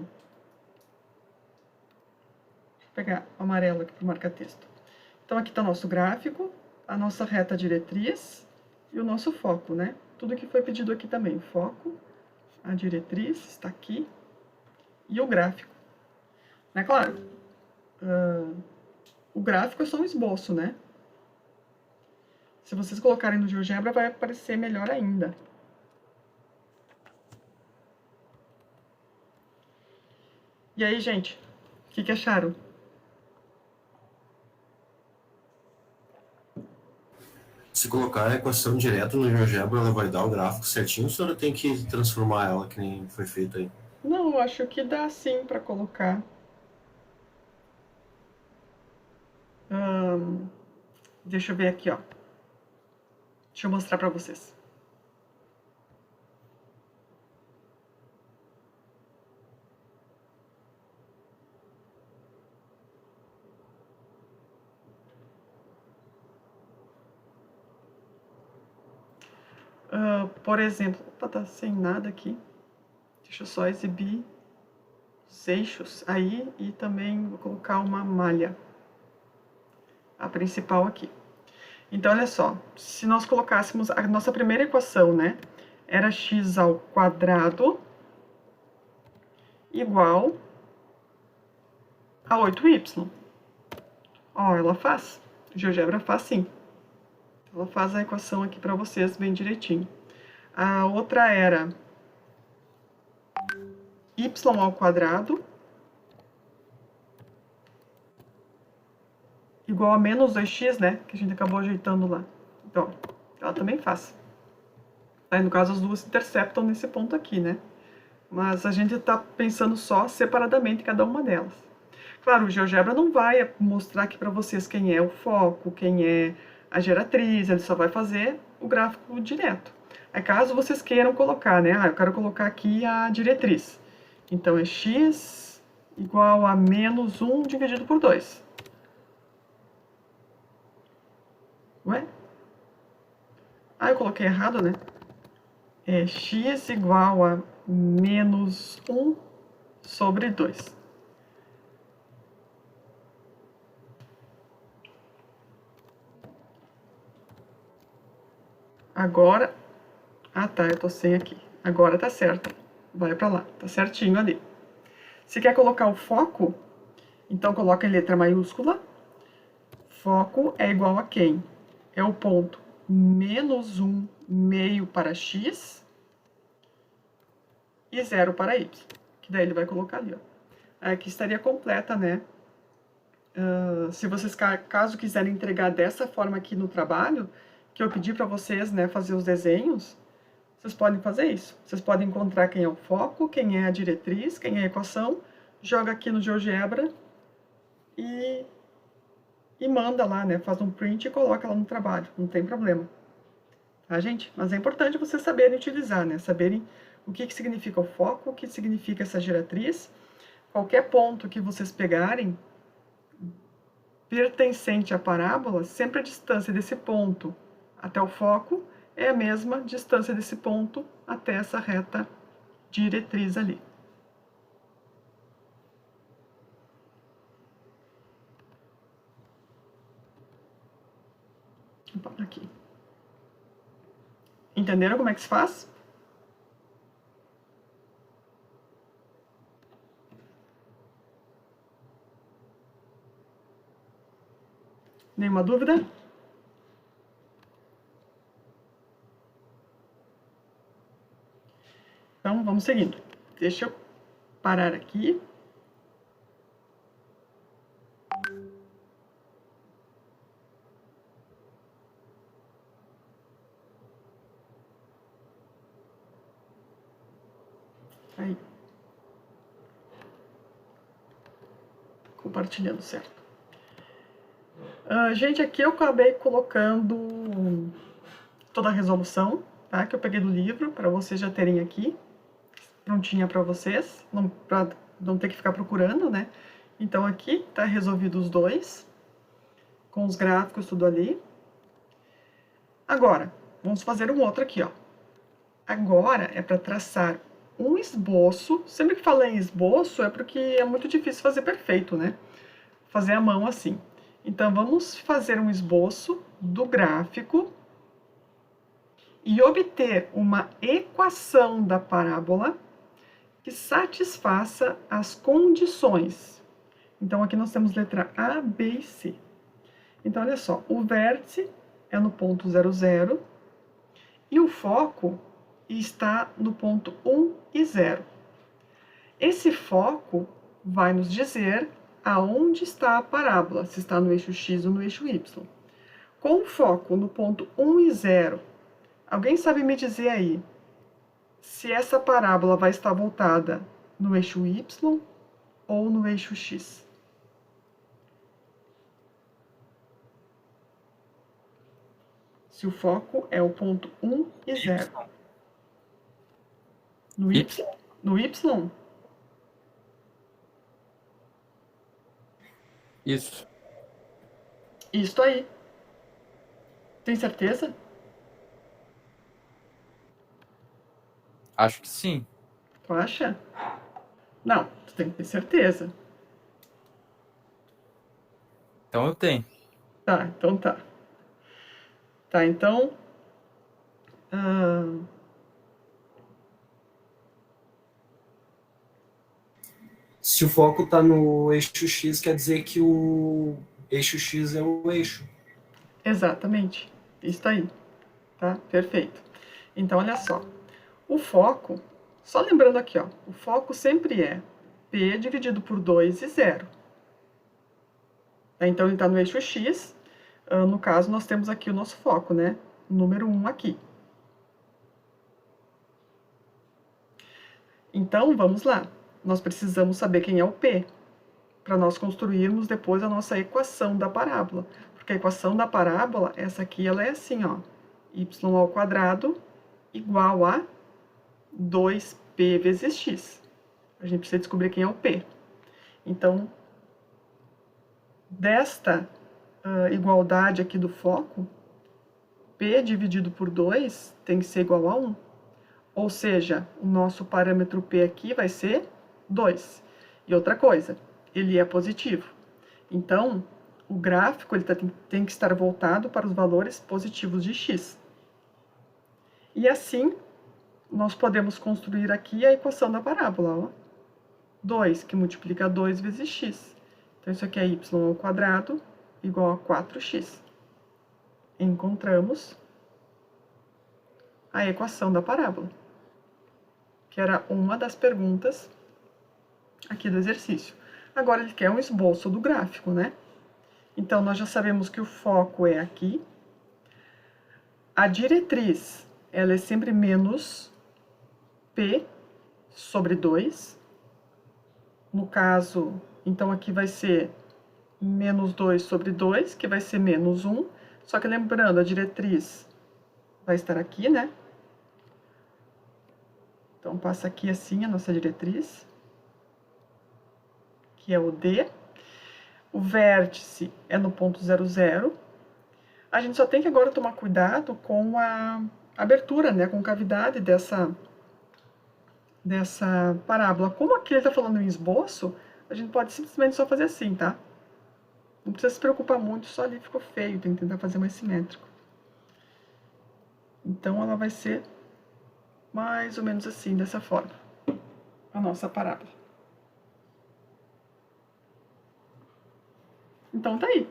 deixa eu pegar o amarelo aqui para marcar texto. Então, aqui está o nosso gráfico, a nossa reta diretriz e o nosso foco, né? Tudo que foi pedido aqui também. O foco, a diretriz está aqui e o gráfico. É claro, o gráfico é só um esboço, né? Se vocês colocarem no GeoGebra, vai aparecer melhor ainda. E aí, gente, o que acharam? Se colocar a equação direto no GeoGebra, ela vai dar o gráfico certinho, ou senhora tem que transformar ela, que nem foi feito aí? Não, eu acho que dá sim para colocar. Deixa eu ver aqui, ó. Deixa eu mostrar para vocês. Por exemplo, opa, tá sem nada aqui. Deixa eu só exibir os eixos aí e também vou colocar uma malha. A principal aqui. Então, olha só, se nós colocássemos a nossa primeira equação, né, era x ao quadrado igual a 8y. Ó, ela faz. O GeoGebra faz sim. Ela faz a equação aqui para vocês bem direitinho. A outra era y ao quadrado igual a menos 2x, né? Que a gente acabou ajeitando lá. Então, ela também faz. Aí, no caso, as duas se interceptam nesse ponto aqui, né? mas a gente está pensando só separadamente cada uma delas. Claro, o GeoGebra não vai mostrar aqui para vocês quem é o foco, quem é a geratriz, ele só vai fazer o gráfico direto. Aí, caso vocês queiram colocar, né? Eu quero colocar aqui a diretriz. Então, é x igual a menos 1 dividido por 2. Ué? Eu coloquei errado, né? É x igual a menos 1 sobre 2. Agora... tá, eu tô sem aqui. Agora tá certo. Vai pra lá, tá certinho ali. Se quer colocar o foco, então coloca em letra maiúscula. Foco é igual a quem? É o ponto menos 1 meio para x e 0 para y. Que daí ele vai colocar ali, ó. Aqui estaria completa, né? Se vocês, caso quiserem entregar dessa forma aqui no trabalho, que eu pedi para vocês, né, fazer os desenhos, vocês podem fazer isso. Vocês podem encontrar quem é o foco, quem é a diretriz, quem é a equação, joga aqui no GeoGebra e manda lá, né? Faz um print e coloca lá no trabalho, não tem problema. Tá, gente? Mas é importante vocês saberem utilizar, né? Saberem o que significa o foco, o que significa essa geratriz. Qualquer ponto que vocês pegarem pertencente à parábola, sempre a distância desse ponto até o foco é a mesma distância desse ponto até essa reta diretriz ali. Aqui. Entenderam como é que se faz? Nenhuma dúvida? Então, vamos seguindo. Deixa eu parar aqui. Aí. Compartilhando, certo. Gente, aqui eu acabei colocando toda a resolução, tá? Que eu peguei do livro, para vocês já terem aqui, prontinha para vocês, para não ter que ficar procurando, né? Então, aqui tá resolvido os dois, com os gráficos, tudo ali. Agora, vamos fazer um outro aqui, ó. Agora é para traçar um esboço. Sempre que falo em esboço é porque é muito difícil fazer perfeito, né? Fazer a mão assim. Então, vamos fazer um esboço do gráfico e obter uma equação da parábola que satisfaça as condições. Então, aqui nós temos letra A, B e C. Então, olha só, o vértice é no ponto 0, 0 e o foco está no ponto 1 e 0. Esse foco vai nos dizer aonde está a parábola, se está no eixo X ou no eixo Y. Com o foco no ponto 1 e 0, alguém sabe me dizer aí se essa parábola vai estar voltada no eixo Y ou no eixo X? Se o foco é o ponto 1 e 0. No Y? No Y? Isso. Isso aí. Tem certeza? Acho que sim. Tu acha? Não, tu tem que ter certeza. Então eu tenho. Tá, então tá. Tá, então... Se o foco está no eixo X, quer dizer que o eixo X é o eixo. Exatamente. Isso aí. Tá? Perfeito. Então, olha só. O foco, só lembrando aqui, ó, o foco sempre é P dividido por 2 e 0. Então, ele está no eixo X. No caso, nós temos aqui o nosso foco, né? Número 1 aqui. Então, vamos lá. Nós precisamos saber quem é o P, para nós construirmos depois a nossa equação da parábola. Porque a equação da parábola, essa aqui, ela é assim, ó. Y² igual a 2P vezes X. A gente precisa descobrir quem é o P. Então, desta igualdade aqui do foco, P dividido por 2 tem que ser igual a 1. Ou seja, o nosso parâmetro P aqui vai ser 2. E outra coisa, ele é positivo. Então, o gráfico ele tem que estar voltado para os valores positivos de x. E assim, nós podemos construir aqui a equação da parábola. Ó. 2, que multiplica 2 vezes x. Então, isso aqui é y² igual a 4x. Encontramos a equação da parábola, que era uma das perguntas aqui do exercício. Agora, ele quer um esboço do gráfico, né? Então, nós já sabemos que o foco é aqui. A diretriz, ela é sempre menos P sobre 2. No caso, então, aqui vai ser menos 2 sobre 2, que vai ser menos 1. Só que lembrando, a diretriz vai estar aqui, né? Então, passa aqui assim a nossa diretriz, que é o D. O vértice é no ponto 0, 0. A gente só tem que agora tomar cuidado com a abertura, né? Com a cavidade dessa parábola. Como aqui ele está falando em esboço, a gente pode simplesmente só fazer assim, tá? Não precisa se preocupar muito, só ali ficou feio, tem que tentar fazer mais simétrico. Então, ela vai ser mais ou menos assim, dessa forma, a nossa parábola. Então, tá aí,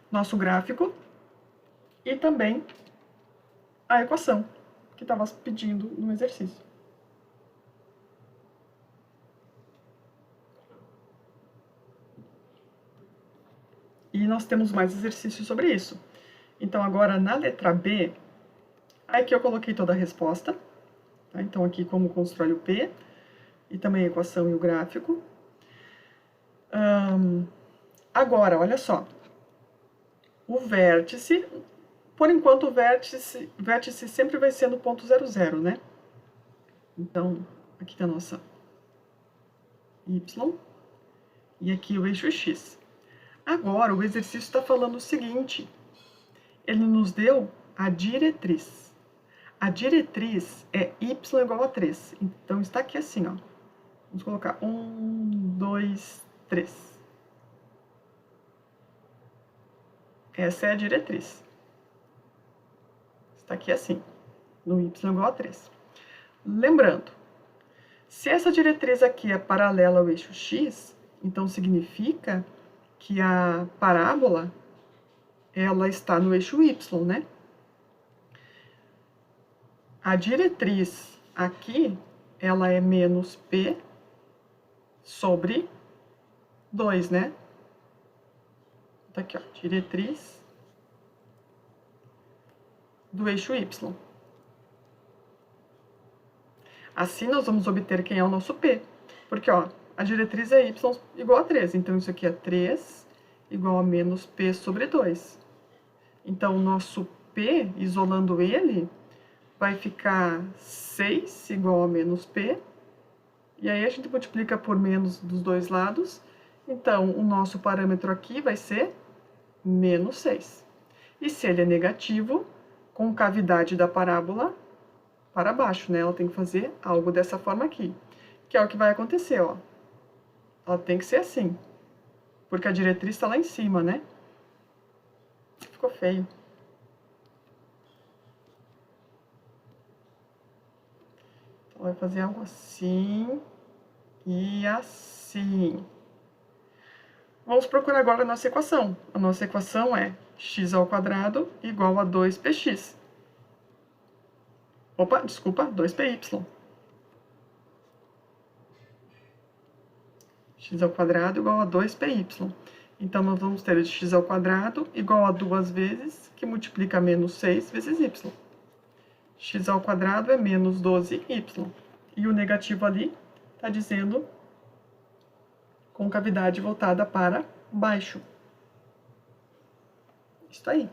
nosso gráfico e também a equação que estava pedindo no exercício. E nós temos mais exercícios sobre isso. Então, agora, na letra B, aqui eu coloquei toda a resposta. Tá? Então, aqui como constrói o P, e também a equação e o gráfico. Agora, olha só. O vértice, por enquanto, o vértice sempre vai ser no ponto 0, 0, né? Então, aqui está a nossa Y, e aqui o eixo X. Agora, o exercício está falando o seguinte, ele nos deu a diretriz. A diretriz é y igual a 3. Então, está aqui assim, ó. Vamos colocar 1, 2, 3. Essa é a diretriz. Está aqui assim, no y igual a 3. Lembrando, se essa diretriz aqui é paralela ao eixo x, então significa que a parábola, ela está no eixo y, né? A diretriz aqui, ela é menos P sobre 2, né? Tá aqui, ó, diretriz do eixo y. Assim, nós vamos obter quem é o nosso P. Porque, ó, a diretriz é y igual a 3. Então, isso aqui é 3 igual a menos P sobre 2. Então, o nosso P, isolando ele, vai ficar 6 igual a menos P. E aí, a gente multiplica por menos dos dois lados. Então, o nosso parâmetro aqui vai ser menos 6. E se ele é negativo, com cavidade da parábola para baixo, né? Ela tem que fazer algo dessa forma aqui. Que é o que vai acontecer, ó. Ela tem que ser assim. Porque a diretriz está lá em cima, né? Ficou feio. Então, vai fazer algo assim e assim. Vamos procurar agora a nossa equação. A nossa equação é x² igual a 2px. Opa, desculpa, 2py. x² igual a 2py. Então, nós vamos ter x² igual a 2 vezes, que multiplica menos 6 vezes y. x² é menos 12y. E o negativo ali está dizendo concavidade voltada para baixo. Isso aí.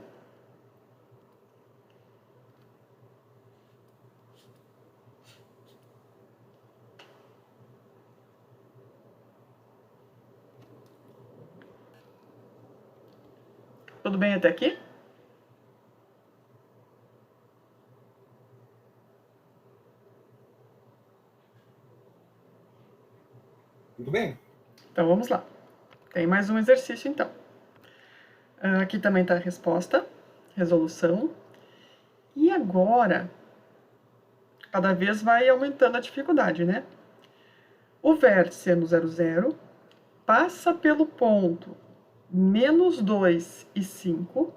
Tudo bem até aqui? Tudo bem? Então vamos lá. Tem mais um exercício então. Aqui também está a resposta, resolução. E agora, cada vez vai aumentando a dificuldade, né? O vértice é no 0, 0, passa pelo ponto menos 2 e 5,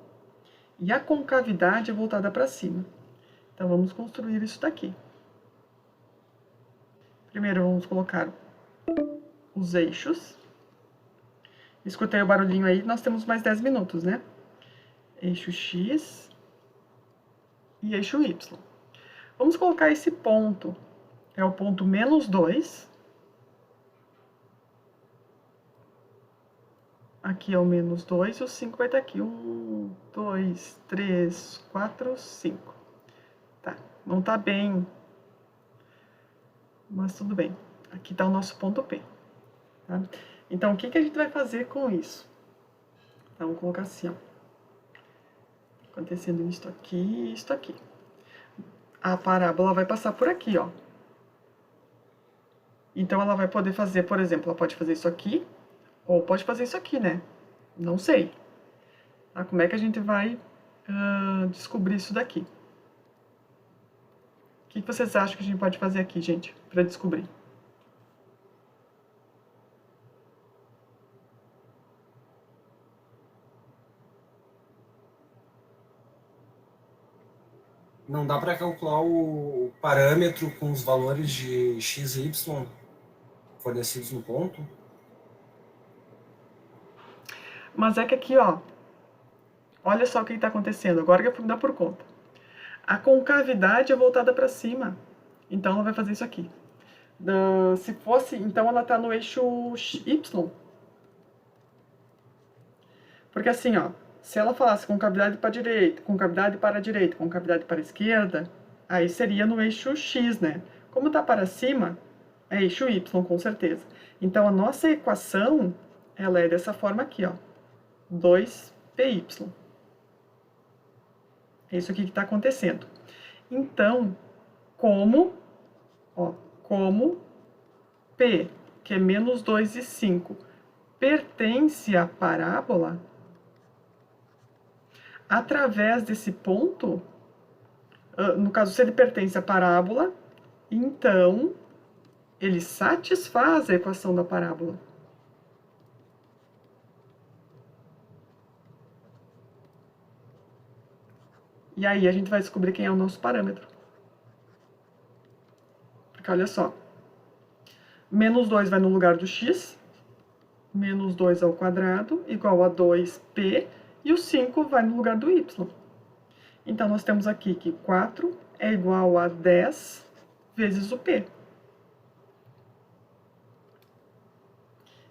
e a concavidade é voltada para cima. Então, vamos construir isso daqui. Primeiro, vamos colocar os eixos. Escutei o barulhinho aí, nós temos mais 10 minutos, né? Eixo X e eixo Y. Vamos colocar esse ponto, é o ponto menos 2. Aqui é o menos 2 e o 5 vai estar aqui. 1, 2, 3, 4, 5. Tá, não tá bem, mas tudo bem. Aqui está o nosso ponto P. Tá? Então, o que a gente vai fazer com isso? Então, vamos colocar assim, ó. Acontecendo isto aqui e isto aqui. A parábola vai passar por aqui, ó. Então, ela vai poder fazer, por exemplo, ela pode fazer isso aqui, ou pode fazer isso aqui, né? Não sei. Tá? Como é que a gente vai descobrir isso daqui? O que vocês acham que a gente pode fazer aqui, gente, para descobrir? Não dá para calcular o parâmetro com os valores de x e y fornecidos no ponto? Mas é que aqui, ó, olha só o que está acontecendo, agora que eu fui dar por conta. A concavidade é voltada para cima, então ela vai fazer isso aqui. Se fosse, então ela está no eixo Y. Porque assim, ó, se ela falasse concavidade para a direita, concavidade para a direita, concavidade para a esquerda, aí seria no eixo X, né? Como está para cima, é eixo Y, com certeza. Então, a nossa equação, ela é dessa forma aqui, ó. 2py. É isso aqui que está acontecendo. Então, como P, que é menos 2 e 5, pertence à parábola, através desse ponto, no caso, se ele pertence à parábola, então ele satisfaz a equação da parábola. E aí a gente vai descobrir quem é o nosso parâmetro. Porque olha só, menos 2 vai no lugar do x, menos 2 ao quadrado, igual a 2p, e o 5 vai no lugar do y. Então, nós temos aqui que 4 é igual a 10 vezes o p.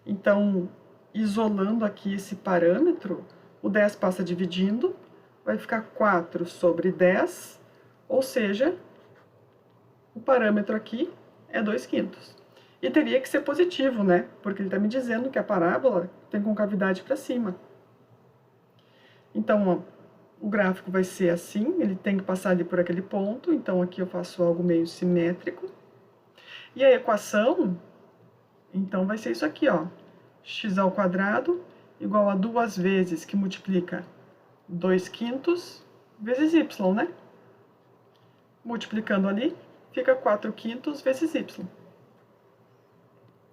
Então, isolando aqui esse parâmetro, o 10 passa dividindo, vai ficar 4 sobre 10, ou seja, o parâmetro aqui é 2/5. E teria que ser positivo, né? Porque ele está me dizendo que a parábola tem concavidade para cima. Então, ó, o gráfico vai ser assim, ele tem que passar ali por aquele ponto, então aqui eu faço algo meio simétrico. E a equação, então, vai ser isso aqui, ó. X ao quadrado igual a 2 vezes que multiplica 2/5 vezes y, né? Multiplicando ali, fica 4/5 vezes y.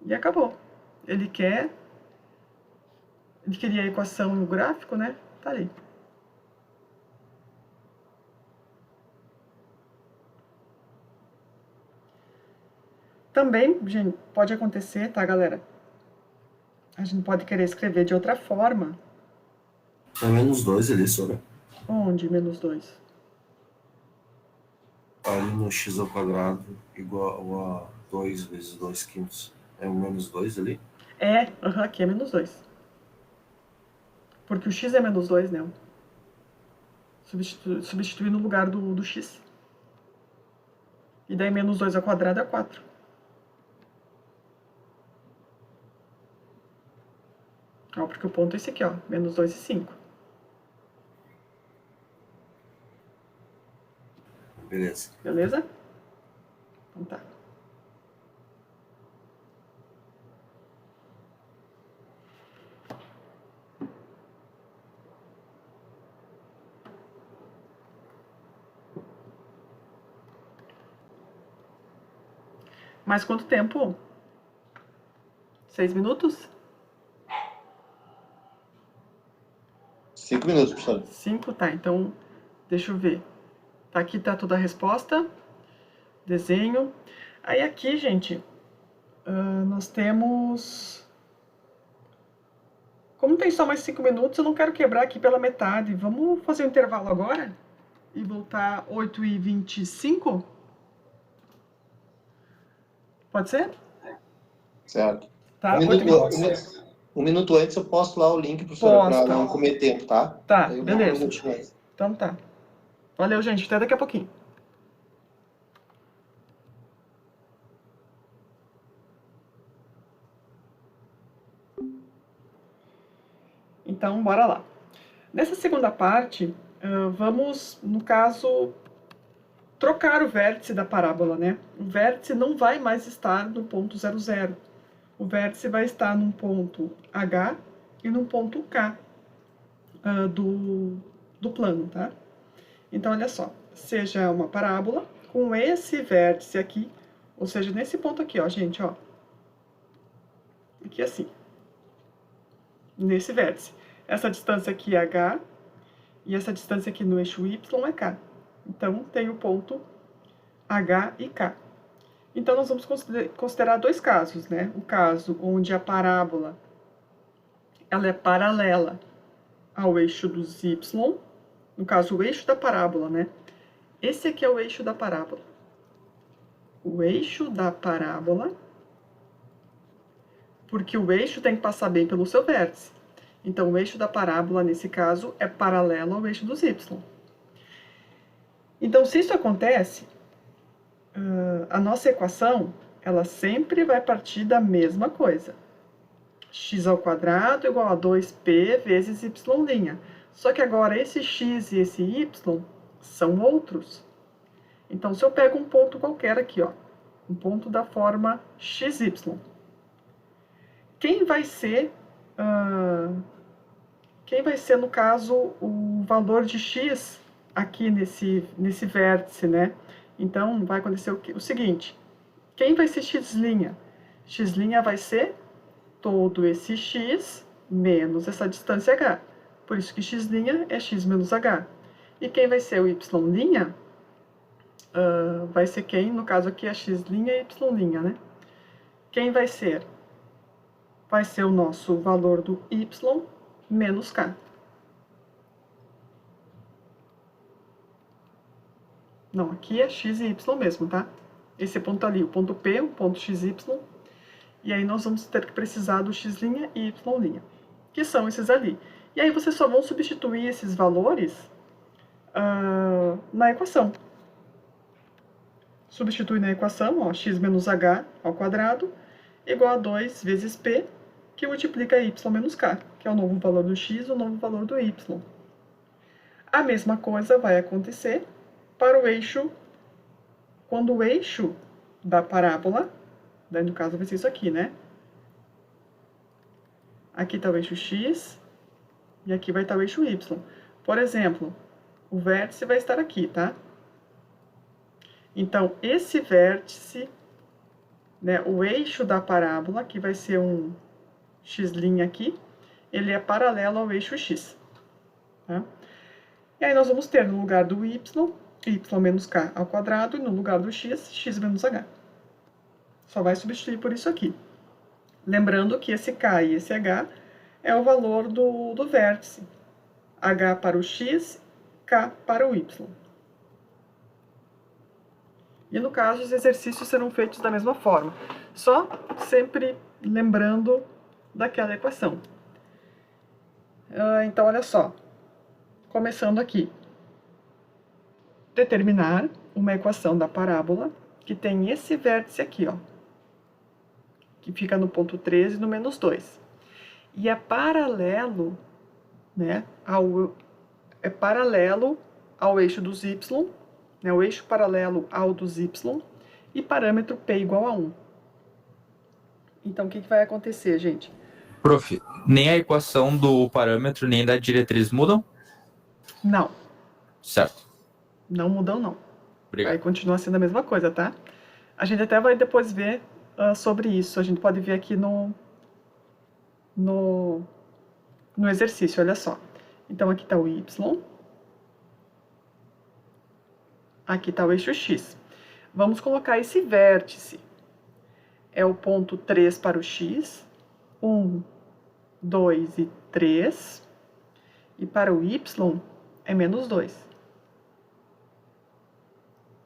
E acabou. Ele queria a equação no gráfico, né? Tá ali. Também, gente, pode acontecer, tá, galera? A gente pode querer escrever de outra forma. É menos 2 ali, Sora. Onde menos 2? Ali no x ao quadrado igual a 2 vezes 2 quintos. É um menos 2 ali? Aqui é menos 2. Porque o x é menos 2, né? Substituir no lugar do x. E daí menos 2 ao quadrado é 4. Ó, porque o ponto é esse aqui, ó. Menos 2 e 5. Beleza. Beleza? Então tá. Mais quanto tempo? 6 minutos? 5 minutos, professor. 5, tá. Então, deixa eu ver. Tá, aqui tá toda a resposta. Desenho. Aí aqui, gente, nós temos... Como tem só mais 5 minutos, eu não quero quebrar aqui pela metade. Vamos fazer um intervalo agora? E voltar 8h25? Pode ser? Certo. Tá, Um minuto antes eu posto lá o link, professora, para não comer tempo, tá? Tá, Aí beleza. Então tá. Valeu, gente. Até daqui a pouquinho. Então, bora lá. Nessa segunda parte, vamos, no caso, trocar o vértice da parábola, né? O vértice não vai mais estar no ponto 0, 0. O vértice vai estar num ponto H e num ponto K do plano, tá? Então, olha só. Seja uma parábola com esse vértice aqui, ou seja, nesse ponto aqui, ó, gente, ó. Aqui assim. Nesse vértice. Essa distância aqui é H, e essa distância aqui no eixo Y é K. Então, tem o ponto H e K. Então, nós vamos considerar dois casos, né? O caso onde a parábola ela é paralela ao eixo dos Y, no caso, o eixo da parábola, né? Esse aqui é o eixo da parábola. O eixo da parábola, porque o eixo tem que passar bem pelo seu vértice. Então, o eixo da parábola, nesse caso, é paralelo ao eixo dos Y. Então, se isso acontece, a nossa equação, ela sempre vai partir da mesma coisa. x² igual a 2p vezes y'. Só que agora, esse x e esse y são outros. Então, se eu pego um ponto qualquer aqui, ó, um ponto da forma xy, quem vai ser, no caso, o valor de x aqui nesse vértice, né? Então, vai acontecer o seguinte, quem vai ser x'? X' vai ser todo esse x menos essa distância h. Por isso que x' é x menos h. E quem vai ser o y'? Vai ser quem? No caso aqui é x' e y', né? Quem vai ser? Vai ser o nosso valor do y menos k. Não, aqui é x e y mesmo, tá? Esse ponto ali, o ponto P, o ponto xy. E aí nós vamos ter que precisar do x' e y', que são esses ali. E aí vocês só vão substituir esses valores na equação. Substitui na equação, ó, x menos h ao quadrado, igual a 2 vezes p, que multiplica y menos k, que é o novo valor do x e o novo valor do y. A mesma coisa vai acontecer para o eixo, quando o eixo da parábola, daí no caso vai ser isso aqui, né? Aqui está o eixo x e aqui vai estar o eixo y. Por exemplo, o vértice vai estar aqui, tá? Então, esse vértice, né, o eixo da parábola, que vai ser um x' aqui, ele é paralelo ao eixo x. Tá? E aí nós vamos ter no lugar do y menos k ao quadrado, e no lugar do x menos h. Só vai substituir por isso aqui. Lembrando que esse k e esse h é o valor do vértice. H para o x, k para o y. E no caso, os exercícios serão feitos da mesma forma, só sempre lembrando daquela equação. Então, olha só, começando aqui. Determinar uma equação da parábola que tem esse vértice aqui, ó, que fica no ponto 13 no menos 2. E é paralelo, né, é paralelo ao eixo dos y, né, o eixo paralelo ao dos y, e parâmetro p igual a 1. Então, o que vai acontecer, gente? Prof, nem a equação do parâmetro nem da diretriz mudam? Não. Certo. Não mudam, não. Obrigado. Vai continuar sendo a mesma coisa, tá? A gente até vai depois ver sobre isso. A gente pode ver aqui no exercício, olha só. Então, aqui está o y. Aqui está o eixo x. Vamos colocar esse vértice. É o ponto 3 para o x. 1, 2 e 3. E para o y é menos 2.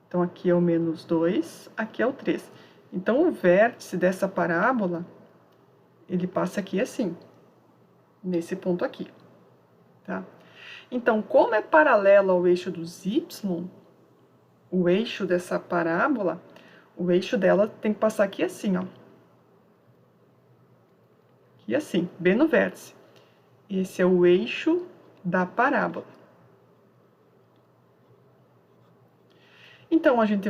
Então, aqui é o menos 2, aqui é o 3. Então, o vértice dessa parábola, ele passa aqui assim, nesse ponto aqui, tá? Então, como é paralelo ao eixo dos y, o eixo dessa parábola, o eixo dela tem que passar aqui assim, ó. Aqui assim, bem no vértice. Esse é o eixo da parábola. Então, a gente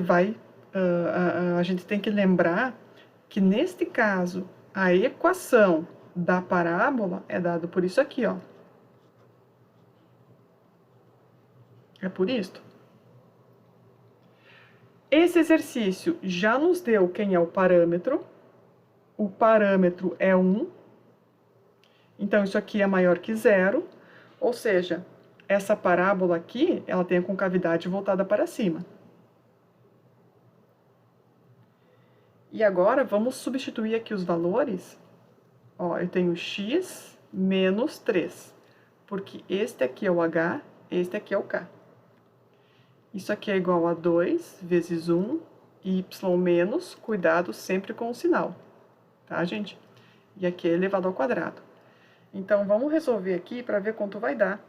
a gente tem que lembrar que, neste caso, a equação da parábola é dada por isso aqui, ó. É por isto. Esse exercício já nos deu quem é o parâmetro. O parâmetro é 1. Então, isso aqui é maior que 0. Ou seja, essa parábola aqui, ela tem a concavidade voltada para cima. E agora, vamos substituir aqui os valores. Ó, eu tenho x menos 3, porque este aqui é o h, este aqui é o k. Isso aqui é igual a 2 vezes 1, y menos, cuidado sempre com o sinal, tá, gente? E aqui é elevado ao quadrado. Então, vamos resolver aqui para ver quanto vai dar.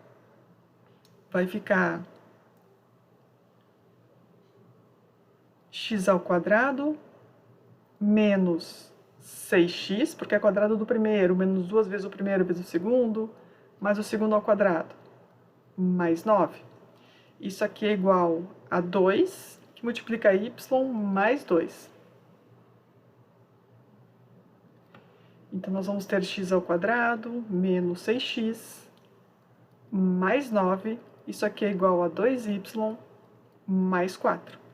Vai ficar x ao quadrado menos 6x, porque é quadrado do primeiro, menos 2 vezes o primeiro vezes o segundo, mais o segundo ao quadrado, mais 9. Isso aqui é igual a 2, que multiplica y mais 2. Então, nós vamos ter x ao quadrado menos 6x mais 9. Isso aqui é igual a 2y mais 4.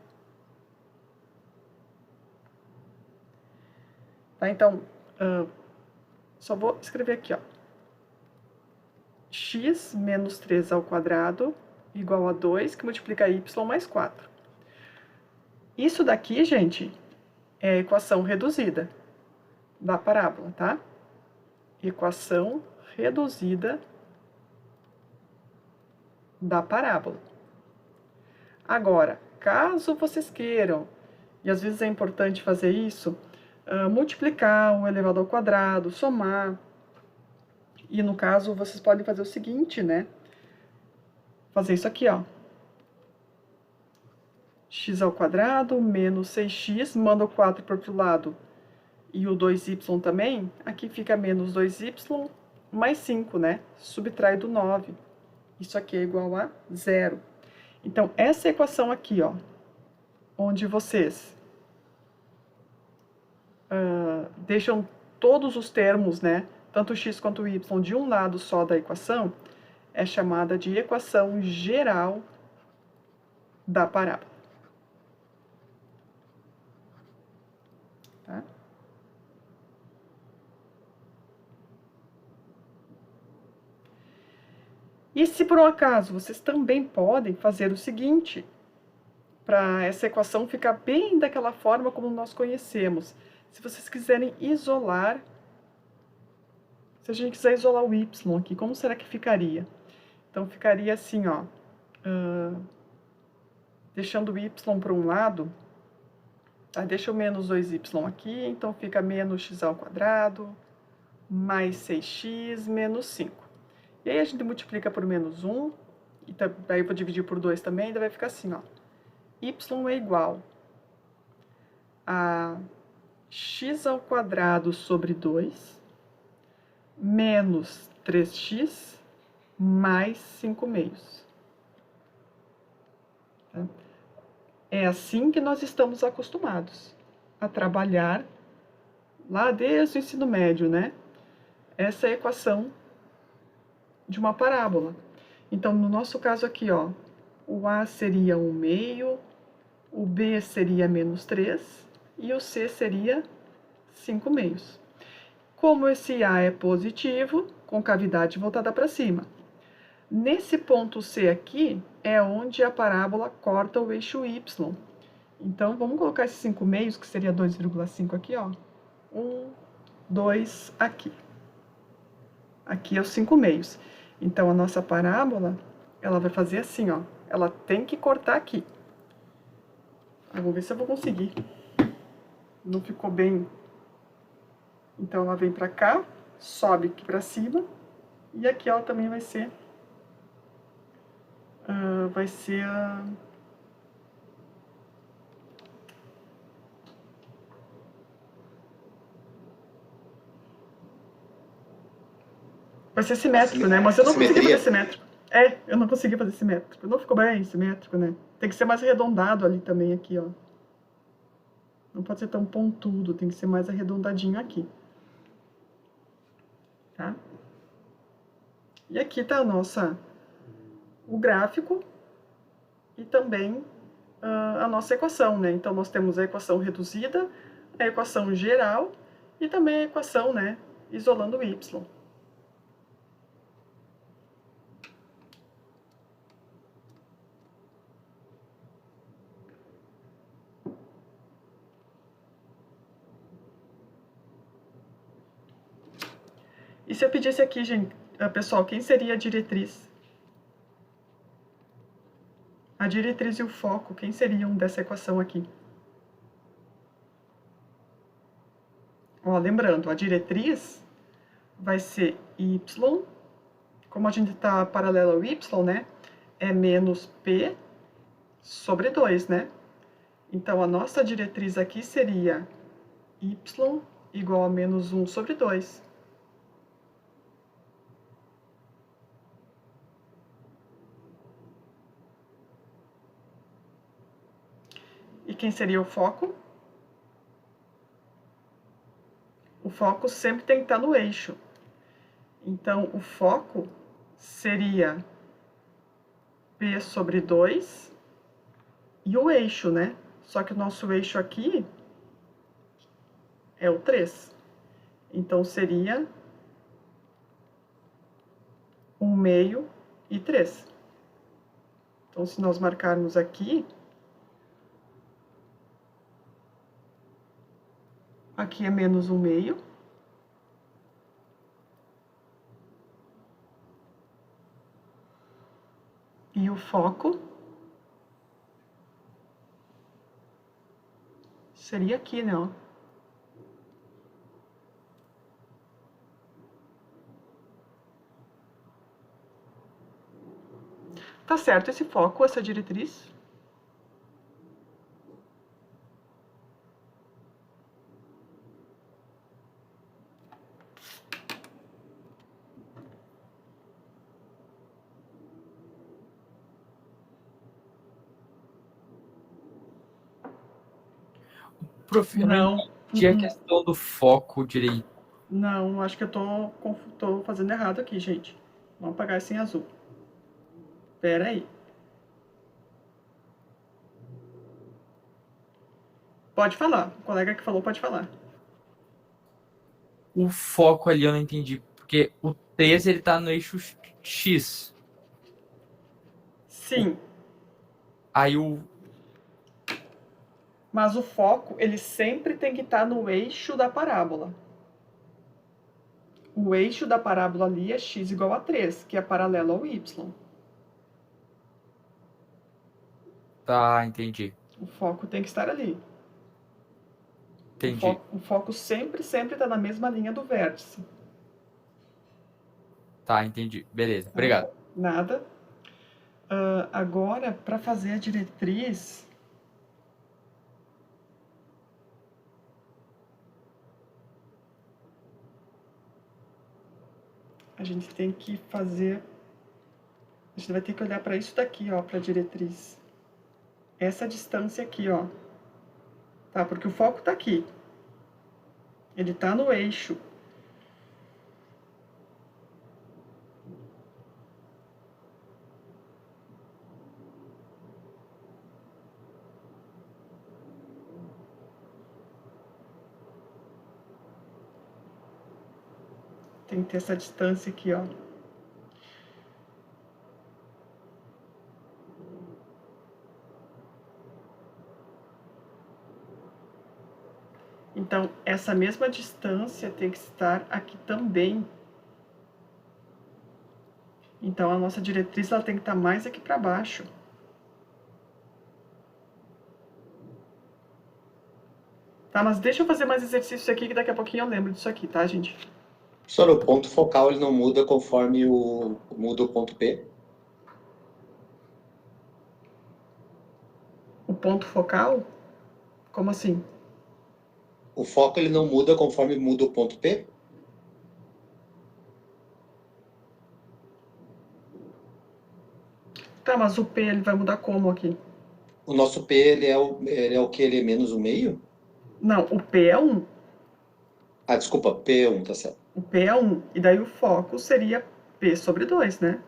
Tá, então, só vou escrever aqui, ó. X menos 3 ao quadrado igual a 2, que multiplica y mais 4. Isso daqui, gente, é a equação reduzida da parábola, tá? Equação reduzida da parábola. Agora, caso vocês queiram, e às vezes é importante fazer isso, multiplicar o elevado ao quadrado, somar. E no caso, vocês podem fazer o seguinte, né? Fazer isso aqui, ó. X ao quadrado menos 6x, manda o 4 para o outro lado e o 2y também. Aqui fica menos 2y mais 5, né? Subtrai do 9. Isso aqui é igual a 0. Então, essa equação aqui, ó, onde vocês deixam todos os termos, né, tanto x quanto y, de um lado só da equação, é chamada de equação geral da parábola. Tá? E se por um acaso vocês também podem fazer o seguinte, para essa equação ficar bem daquela forma como nós conhecemos. Se vocês quiserem isolar, se a gente quiser isolar o y aqui, como será que ficaria? Então, ficaria assim, ó, deixando o y para um lado, Tá? Deixa o menos 2y aqui, então fica menos x ao quadrado mais 6x menos 5. E aí a gente multiplica por menos 1, e daí eu vou dividir por 2 também, e daí vai ficar assim, ó. Y é igual a x ao quadrado sobre 2 menos 3x mais 5 meios. Tá? É assim que nós estamos acostumados a trabalhar lá desde o ensino médio, né? Essa é a equação de uma parábola. Então, no nosso caso aqui, ó, o A seria 1 meio, o B seria menos 3 e o C seria 5 meios. Como esse A é positivo, com cavidade voltada para cima. Nesse ponto C aqui é onde a parábola corta o eixo Y. Então, vamos colocar esses 5 meios, que seria 2,5 aqui, ó. 1, 2 aqui. Aqui é os 5 meios. Então, a nossa parábola, ela vai fazer assim, ó. Ela tem que cortar aqui. Vamos ver se eu vou conseguir. Não ficou bem. Então, ela vem pra cá, sobe aqui pra cima. E aqui ela também vai ser... vai ser simétrico, né? Mas eu não consegui fazer simétrico. Eu não consegui fazer simétrico. Não ficou bem simétrico, né? Tem que ser mais arredondado ali também, aqui, ó. Não pode ser tão pontudo, tem que ser mais arredondadinho aqui. Tá? E aqui tá o gráfico e também a nossa equação, né? Então, nós temos a equação reduzida, a equação geral e também a equação, né, isolando o y. E se eu pedisse aqui, gente, pessoal, quem seria a diretriz? A diretriz e o foco, quem seriam dessa equação aqui? Ó, lembrando, a diretriz vai ser y, como a gente está paralelo ao y, né? É menos p sobre 2, né? Então, a nossa diretriz aqui seria y igual a menos 1 sobre 2. E quem seria o foco? O foco sempre tem que estar no eixo. Então, o foco seria P sobre 2 e o eixo, né? Só que o nosso eixo aqui é o 3. Então, seria 1 meio e 3. Então, se nós marcarmos aqui... Aqui é menos 1 meio. E o foco seria aqui, né, ó. Tá certo esse foco, essa diretriz? Prof, eu não entendi a questão do foco direito. Não, acho que eu tô fazendo errado aqui, gente. Vamos apagar esse em azul. Pera aí. Pode falar. O colega que falou pode falar. O foco ali eu não entendi. Porque o 3 ele tá no eixo X. Sim. Aí o... Mas o foco, ele sempre tem que estar no eixo da parábola. O eixo da parábola ali é x igual a 3, que é paralelo ao y. Tá, entendi. O foco tem que estar ali. Entendi. O foco sempre está na mesma linha do vértice. Tá, entendi. Beleza, obrigado. Nada. Agora, para fazer a diretriz, a gente tem que fazer... A gente vai ter que olhar para isso daqui, ó, para a diretriz. Essa distância aqui, ó. Tá? Porque o foco está aqui. Ele está no eixo. Tem que ter essa distância aqui, ó. Então, essa mesma distância tem que estar aqui também. Então, a nossa diretriz ela tem que estar mais aqui para baixo. Tá, mas deixa eu fazer mais exercícios aqui, que daqui a pouquinho eu lembro disso aqui, tá, gente? Professor, o ponto focal ele não muda conforme muda o ponto P? O ponto focal? Como assim? O foco ele não muda conforme muda o ponto P? Tá, mas o P ele vai mudar como aqui? O nosso P ele é o que? Ele é menos o meio? Não, o P é 1. Ah, desculpa, P1, tá certo. O P é 1. E daí o foco seria P sobre 2, né?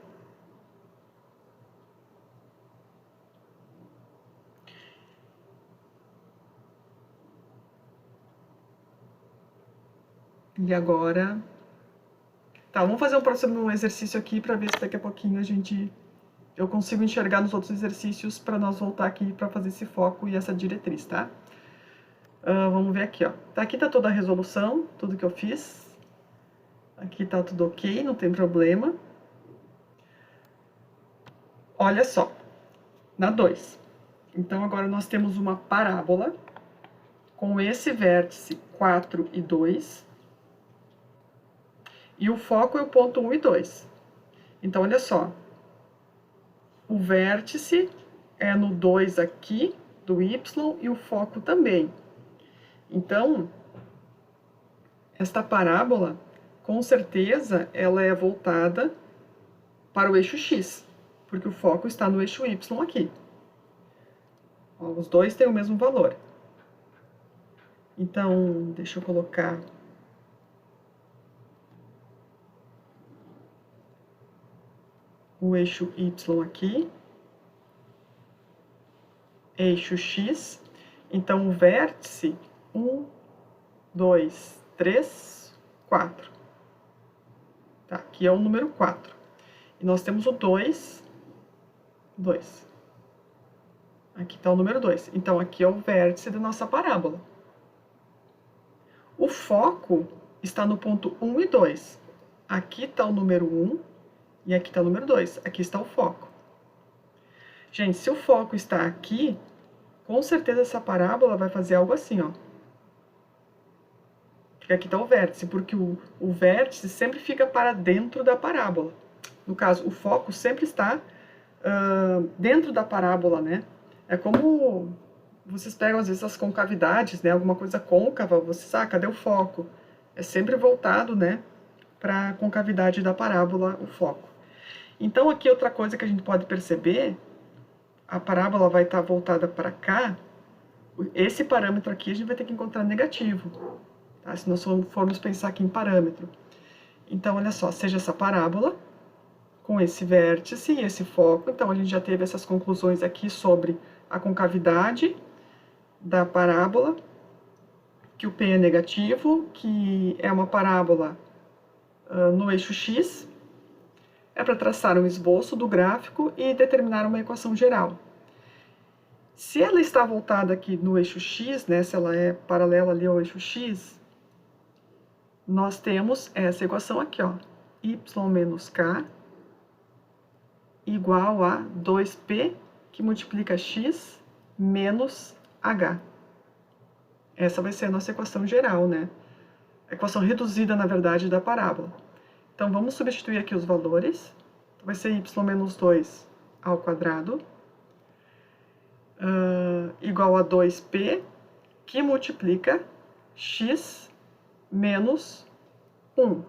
E agora... Tá, vamos fazer um próximo exercício aqui para ver se daqui a pouquinho eu consigo enxergar nos outros exercícios para nós voltar aqui para fazer esse foco e essa diretriz, tá? Vamos ver aqui, ó. Aqui tá toda a resolução, tudo que eu fiz. Aqui tá tudo ok, não tem problema. Olha só, na 2. Então, agora nós temos uma parábola com esse vértice 4 e 2. E o foco é o ponto 1 e 2. Então, olha só. O vértice é no 2 aqui, do Y, e o foco também. Então, esta parábola, com certeza, ela é voltada para o eixo X, porque o foco está no eixo Y aqui. Ó, os dois têm o mesmo valor. Então, deixa eu colocar... o eixo Y aqui, eixo X, então o vértice 1, 2, 3, 4. Tá, aqui é o número 4. E nós temos o 2, 2. Aqui está o número 2. Então, aqui é o vértice da nossa parábola. O foco está no ponto 1 e 2. Aqui está o número 1. E aqui está o número 2, aqui está o foco. Gente, se o foco está aqui, com certeza essa parábola vai fazer algo assim, ó. Porque aqui está o vértice, porque o vértice sempre fica para dentro da parábola. No caso, o foco sempre está dentro da parábola, né? É como vocês pegam, às vezes, as concavidades, né? Alguma coisa côncava, vocês, cadê o foco? É sempre voltado, né? Para a concavidade da parábola, o foco. Então, aqui outra coisa que a gente pode perceber, a parábola vai estar voltada para cá, esse parâmetro aqui a gente vai ter que encontrar negativo, tá? Se nós formos pensar aqui em parâmetro. Então, olha só, seja essa parábola, com esse vértice e esse foco, então a gente já teve essas conclusões aqui sobre a concavidade da parábola, que o P é negativo, que é uma parábola no eixo X, é para traçar um esboço do gráfico e determinar uma equação geral. Se ela está voltada aqui no eixo X, né, se ela é paralela ali ao eixo X, nós temos essa equação aqui, ó, y menos k igual a 2p, que multiplica x, menos h. Essa vai ser a nossa equação geral, né? A equação reduzida, na verdade, da parábola. Então, vamos substituir aqui os valores. Vai ser y menos 2 ao quadrado igual a 2p, que multiplica x menos 1.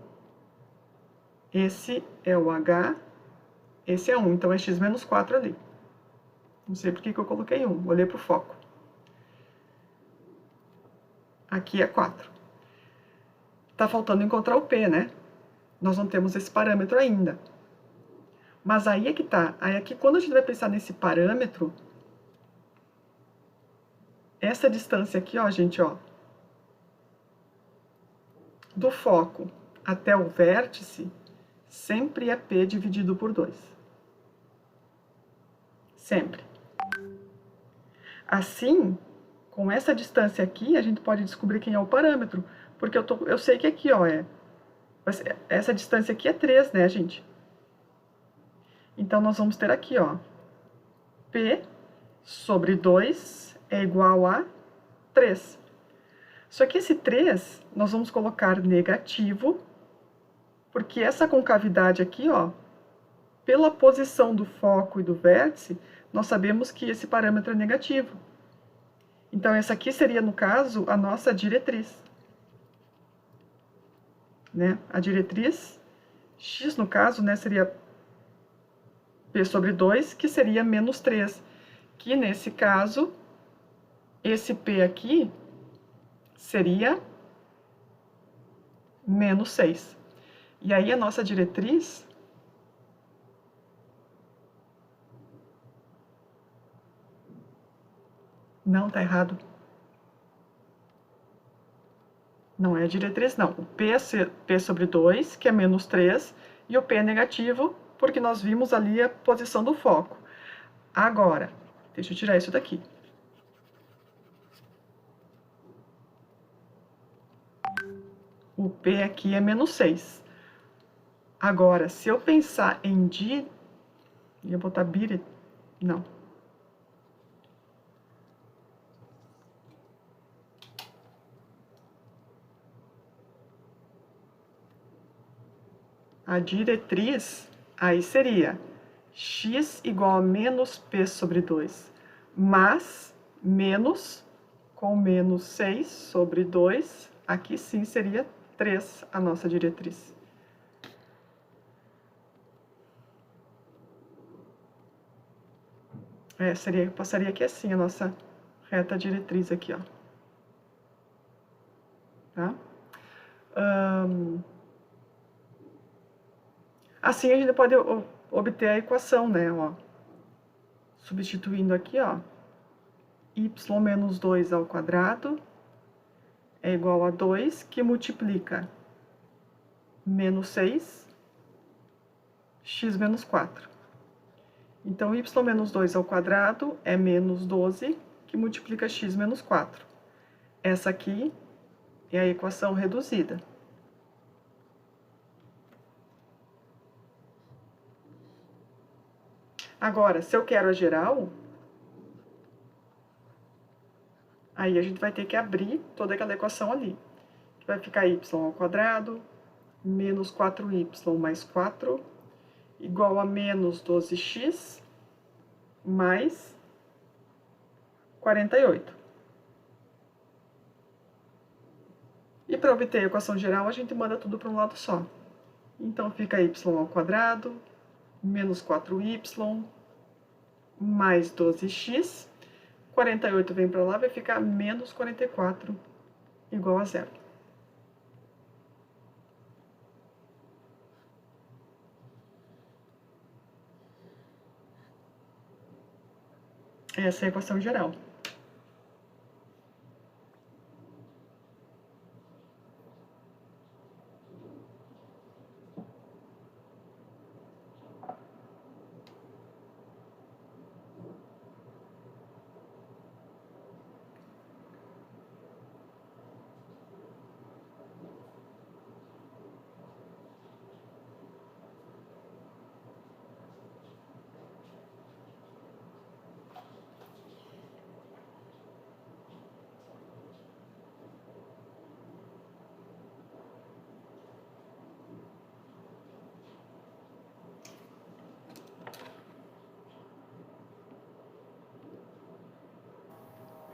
Esse é o h, esse é 1, então é x menos 4 ali. Não sei por que eu coloquei 1, olhei para o foco. Aqui é 4. Tá faltando encontrar o p, né? Nós não temos esse parâmetro ainda. Mas aí é que tá. Aí aqui, quando a gente vai pensar nesse parâmetro, essa distância aqui, ó, gente, ó, do foco até o vértice, sempre é p dividido por 2. Sempre. Assim, com essa distância aqui, a gente pode descobrir quem é o parâmetro, porque eu sei que aqui, ó, essa distância aqui é 3, né, gente? Então, nós vamos ter aqui, ó, p sobre 2 é igual a 3. Só que esse 3, nós vamos colocar negativo, porque essa concavidade aqui, ó, pela posição do foco e do vértice, nós sabemos que esse parâmetro é negativo. Então, essa aqui seria, no caso, a nossa diretriz. Né? A diretriz, x no caso, né, seria p sobre 2, que seria menos 3. Que, nesse caso, esse p aqui seria menos 6. E aí, a nossa diretriz... Não, tá errado. Não é a diretriz, não. O P é P sobre 2, que é menos 3, e o P é negativo, porque nós vimos ali a posição do foco. Agora, deixa eu tirar isso daqui. O P aqui é menos 6. Agora, se eu pensar em ia botar bire... Não. A diretriz, aí seria x igual a menos p sobre 2, mas menos com menos 6 sobre 2, aqui sim seria 3 a nossa diretriz. Passaria aqui assim a nossa reta diretriz aqui, ó. Tá? Assim, a gente pode obter a equação, né, ó. Substituindo aqui, ó, y menos 2 ao quadrado é igual a 2, que multiplica menos 6, x menos 4. Então, y menos 2 ao quadrado é menos 12, que multiplica x menos 4. Essa aqui é a equação reduzida. Agora, se eu quero a geral, aí a gente vai ter que abrir toda aquela equação ali. Que vai ficar y ao quadrado, menos 4y mais 4, igual a menos 12x, mais 48. E para obter a equação geral, a gente manda tudo para um lado só. Então, fica y ao quadrado, menos 4y, mais 12x, 48 vem para lá, vai ficar menos 44, igual a 0. Essa é a equação geral.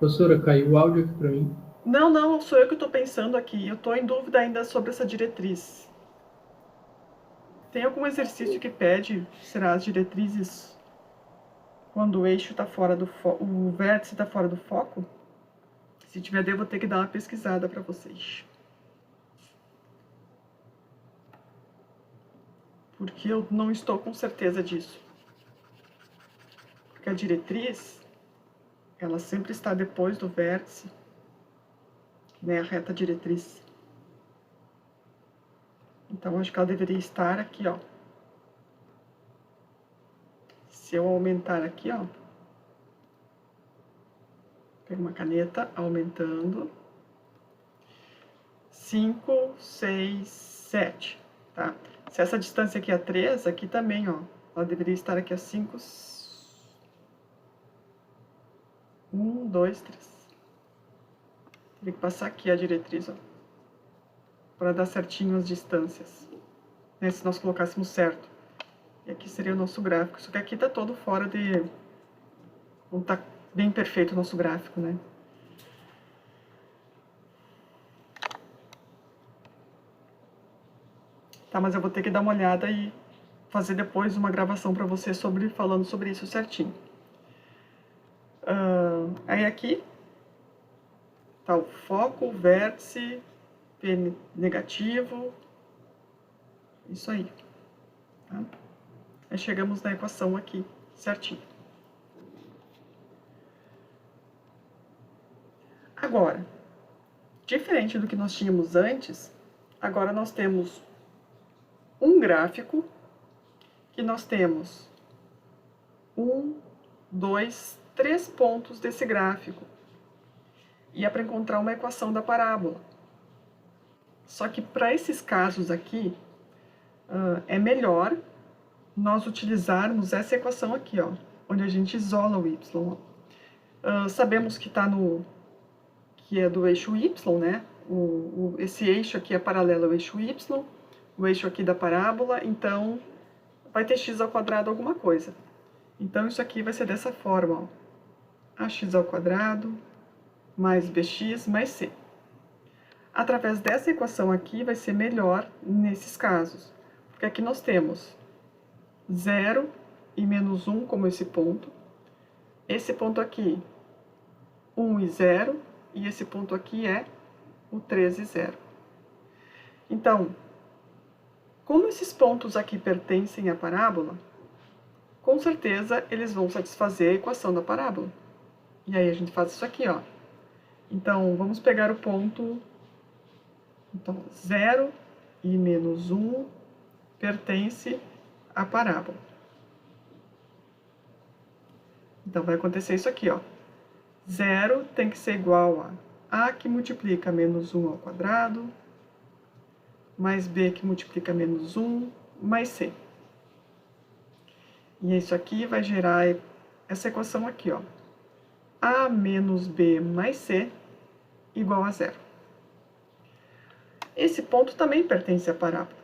Professora, caiu o áudio aqui para mim. Não, sou eu que estou pensando aqui. Eu estou em dúvida ainda sobre essa diretriz. Tem algum exercício que pede, será as diretrizes quando o eixo está fora do foco, o vértice está fora do foco? Se tiver, devo ter que dar uma pesquisada para vocês. Porque eu não estou com certeza disso. Porque a diretriz, ela sempre está depois do vértice, né, a reta diretriz. Então, acho que ela deveria estar aqui, ó. Se eu aumentar aqui, ó. Pego uma caneta, aumentando. 5, 6, 7, tá? Se essa distância aqui é 3, aqui também, ó. Ela deveria estar aqui a 5. 1, 2, 3. Teria que passar aqui a diretriz, ó. Para dar certinho as distâncias. Né, se nós colocássemos certo. E aqui seria o nosso gráfico. Só que aqui tá todo fora de... Não tá bem perfeito o nosso gráfico, né? Tá, mas eu vou ter que dar uma olhada e fazer depois uma gravação para você falando sobre isso certinho. Aí aqui tá o foco, o vértice, P negativo, isso aí. Tá? Aí chegamos na equação aqui, certinho. Agora, diferente do que nós tínhamos antes, agora nós temos um gráfico que nós temos 1, 2, 3 pontos desse gráfico. E é para encontrar uma equação da parábola. Só que para esses casos aqui, é melhor nós utilizarmos essa equação aqui, ó, onde a gente isola o y. Sabemos que está que é do eixo y, né? Esse eixo aqui é paralelo ao eixo y, o eixo aqui da parábola, então vai ter x ao quadrado alguma coisa. Então isso aqui vai ser dessa forma, ó. Ax ao quadrado mais bx mais c. Através dessa equação aqui vai ser melhor nesses casos, porque aqui nós temos 0 e menos 1 como esse ponto. Esse ponto aqui, 1 e 0, e esse ponto aqui é o 3 e 0. Então, como esses pontos aqui pertencem à parábola, com certeza eles vão satisfazer a equação da parábola. E aí a gente faz isso aqui, ó. Então, vamos pegar o ponto... Então, 0 e menos 1 pertence à parábola. Então, vai acontecer isso aqui, ó. 0 tem que ser igual a A que multiplica menos 1 ao quadrado, mais B que multiplica menos 1, mais C. E isso aqui vai gerar essa equação aqui, ó. A menos B mais C igual a 0. Esse ponto também pertence à parábola.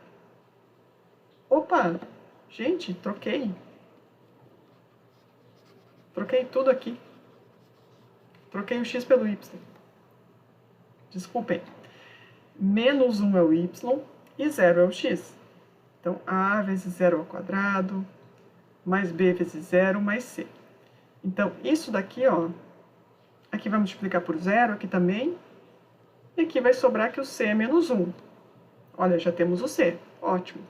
Opa! Gente, troquei. Troquei tudo aqui. Troquei o x pelo y. Desculpem. Menos 1 é o y e 0 é o x. Então, a vezes 0 ao quadrado, mais b vezes 0, mais c. Então, isso daqui, ó, aqui vai multiplicar por 0, aqui também, e aqui vai sobrar que o c é menos 1. Olha, já temos o c, ótimo.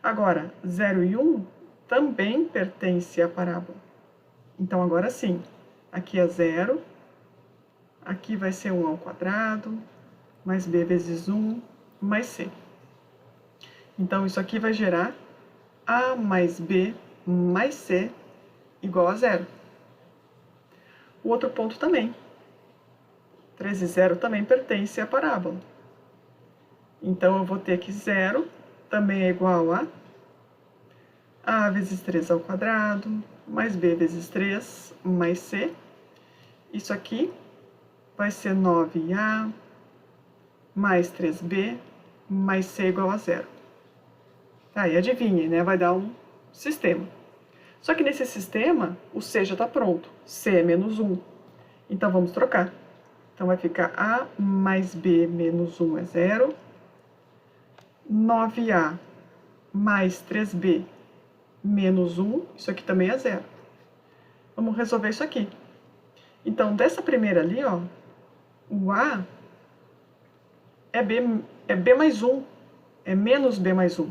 Agora, 0 e 1 também pertence à parábola. Então, agora sim, aqui é 0, aqui vai ser 1 ao quadrado, mais b vezes 1, mais c. Então, isso aqui vai gerar a mais b mais c igual a 0. O outro ponto também. 3 e 0 também pertence à parábola. Então, eu vou ter que 0 também é igual a vezes 3 ao quadrado, mais b vezes 3, mais c. Isso aqui vai ser 9a mais 3b mais c igual a 0. Aí, adivinhe, né? Vai dar um sistema. Só que nesse sistema, o c já está pronto. C é menos 1. Então, vamos trocar. Então, vai ficar A mais B menos 1 é 0. 9A mais 3B menos 1, isso aqui também é 0. Vamos resolver isso aqui. Então, dessa primeira ali, ó, o A é B mais 1, é menos B mais 1.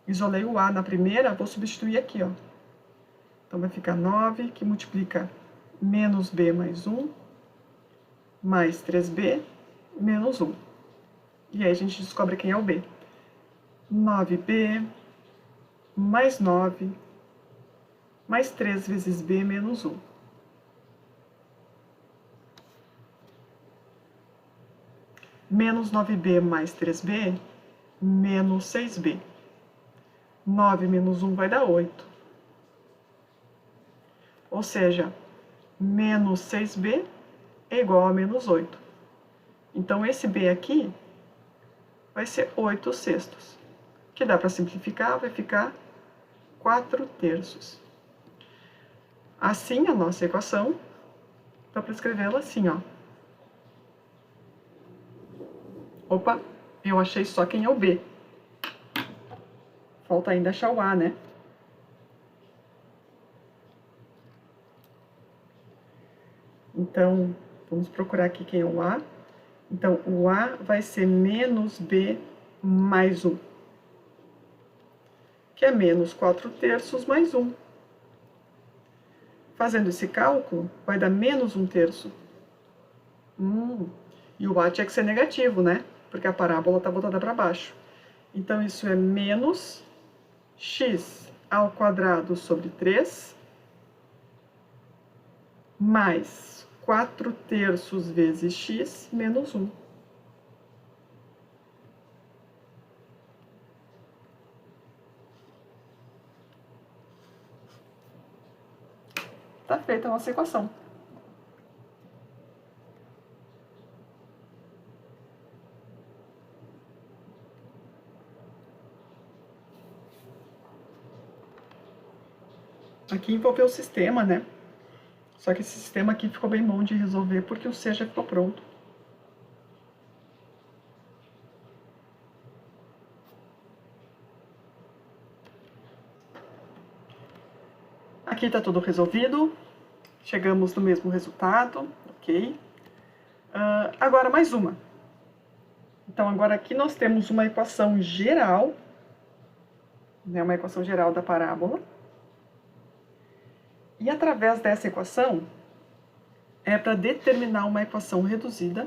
Isolei o A na primeira, vou substituir aqui, ó. Então, vai ficar 9, que multiplica menos B mais 1, mais 3B, menos 1. E aí, a gente descobre quem é o B. 9B, mais 9, mais 3 vezes B, menos 1. Menos 9B mais 3B, menos 6B. 9 menos 1 vai dar 8. Ou seja, menos 6B é igual a menos 8. Então, esse B aqui vai ser 8 sextos. Que dá para simplificar, vai ficar 4 terços. Assim, a nossa equação, dá para escrevê-la assim, ó. Opa, eu achei só quem é o B. Falta ainda achar o A, né? Então, vamos procurar aqui quem é o A. Então, o A vai ser menos B mais 1. Que é menos 4 terços mais 1. Fazendo esse cálculo, vai dar menos 1 terço. E o A tinha que ser negativo, né? Porque a parábola está voltada para baixo. Então, isso é menos x ao quadrado sobre 3, mais 4 terços vezes x menos 1. Está feita a nossa equação. Aqui envolveu o sistema, né? Só que esse sistema aqui ficou bem bom de resolver porque o C já ficou pronto. Aqui está tudo resolvido. Chegamos no mesmo resultado, ok? Agora mais uma. Então, agora aqui nós temos uma equação geral, né? Uma equação geral da parábola. E através dessa equação, é para determinar uma equação reduzida,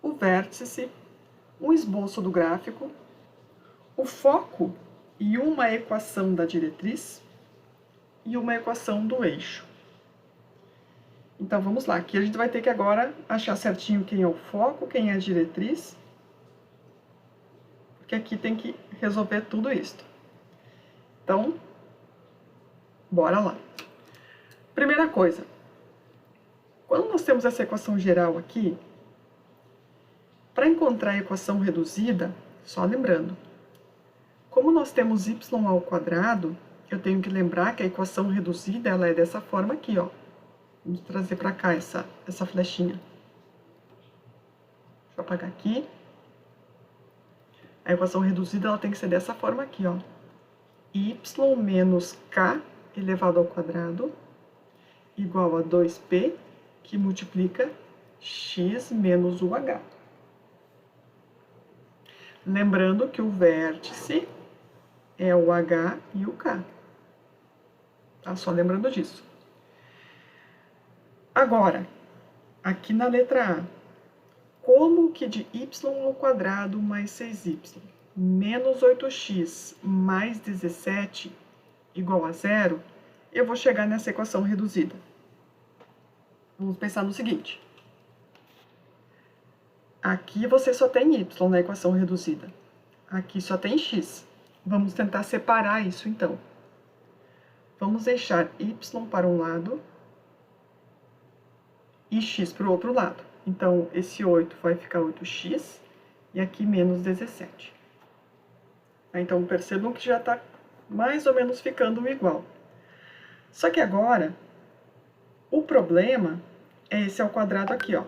o vértice, um esboço do gráfico, o foco e uma equação da diretriz e uma equação do eixo. Então, vamos lá. Aqui a gente vai ter que agora achar certinho quem é o foco, quem é a diretriz, porque aqui tem que resolver tudo isso. Então, bora lá. Primeira coisa, quando nós temos essa equação geral aqui, para encontrar a equação reduzida, só lembrando, como nós temos y ao quadrado, eu tenho que lembrar que a equação reduzida ela é dessa forma aqui, ó. Vamos trazer para cá essa flechinha. Deixa eu apagar aqui. A equação reduzida ela tem que ser dessa forma aqui, ó. Y menos k elevado ao quadrado igual a 2p, que multiplica x menos UH. Lembrando que o vértice é o H e o K. Tá? Só lembrando disso. Agora, aqui na letra A, como que de y ao quadrado mais 6y menos 8x mais 17 igual a 0, eu vou chegar nessa equação reduzida. Vamos pensar no seguinte. Aqui você só tem y na equação reduzida. Aqui só tem x. Vamos tentar separar isso, então. Vamos deixar y para um lado e x para o outro lado. Então, esse 8 vai ficar 8x e aqui menos 17. Então, percebam que já está mais ou menos ficando igual. Só que agora, o problema esse ao quadrado aqui, ó.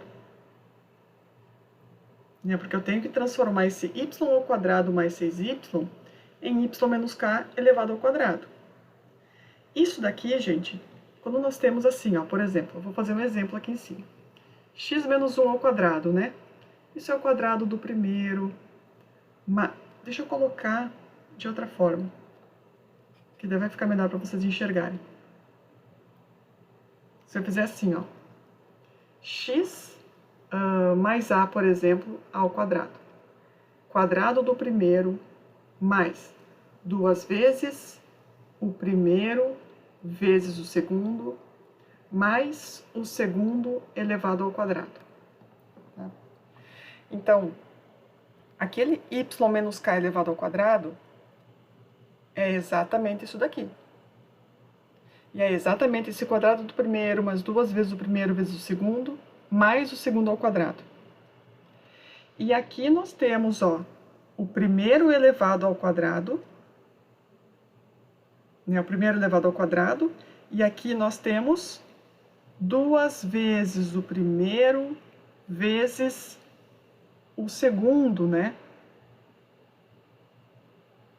Porque eu tenho que transformar esse y ao quadrado mais 6y em y menos k elevado ao quadrado. Isso daqui, gente, quando nós temos assim, ó, por exemplo, eu vou fazer um exemplo aqui em cima. X menos 1 ao quadrado, né? Isso é o quadrado do primeiro. Deixa eu colocar de outra forma, que daí vai ficar melhor para vocês enxergarem. Se eu fizer assim, ó, x mais a, por exemplo, ao quadrado. Quadrado do primeiro mais 2 vezes o primeiro vezes o segundo mais o segundo elevado ao quadrado. Então, aquele y menos k elevado ao quadrado é exatamente isso daqui. E é exatamente esse quadrado do primeiro mais 2 vezes o primeiro vezes o segundo mais o segundo ao quadrado. E aqui nós temos, ó, o primeiro elevado ao quadrado, né, o primeiro elevado ao quadrado, e aqui nós temos 2 vezes o primeiro vezes o segundo, né?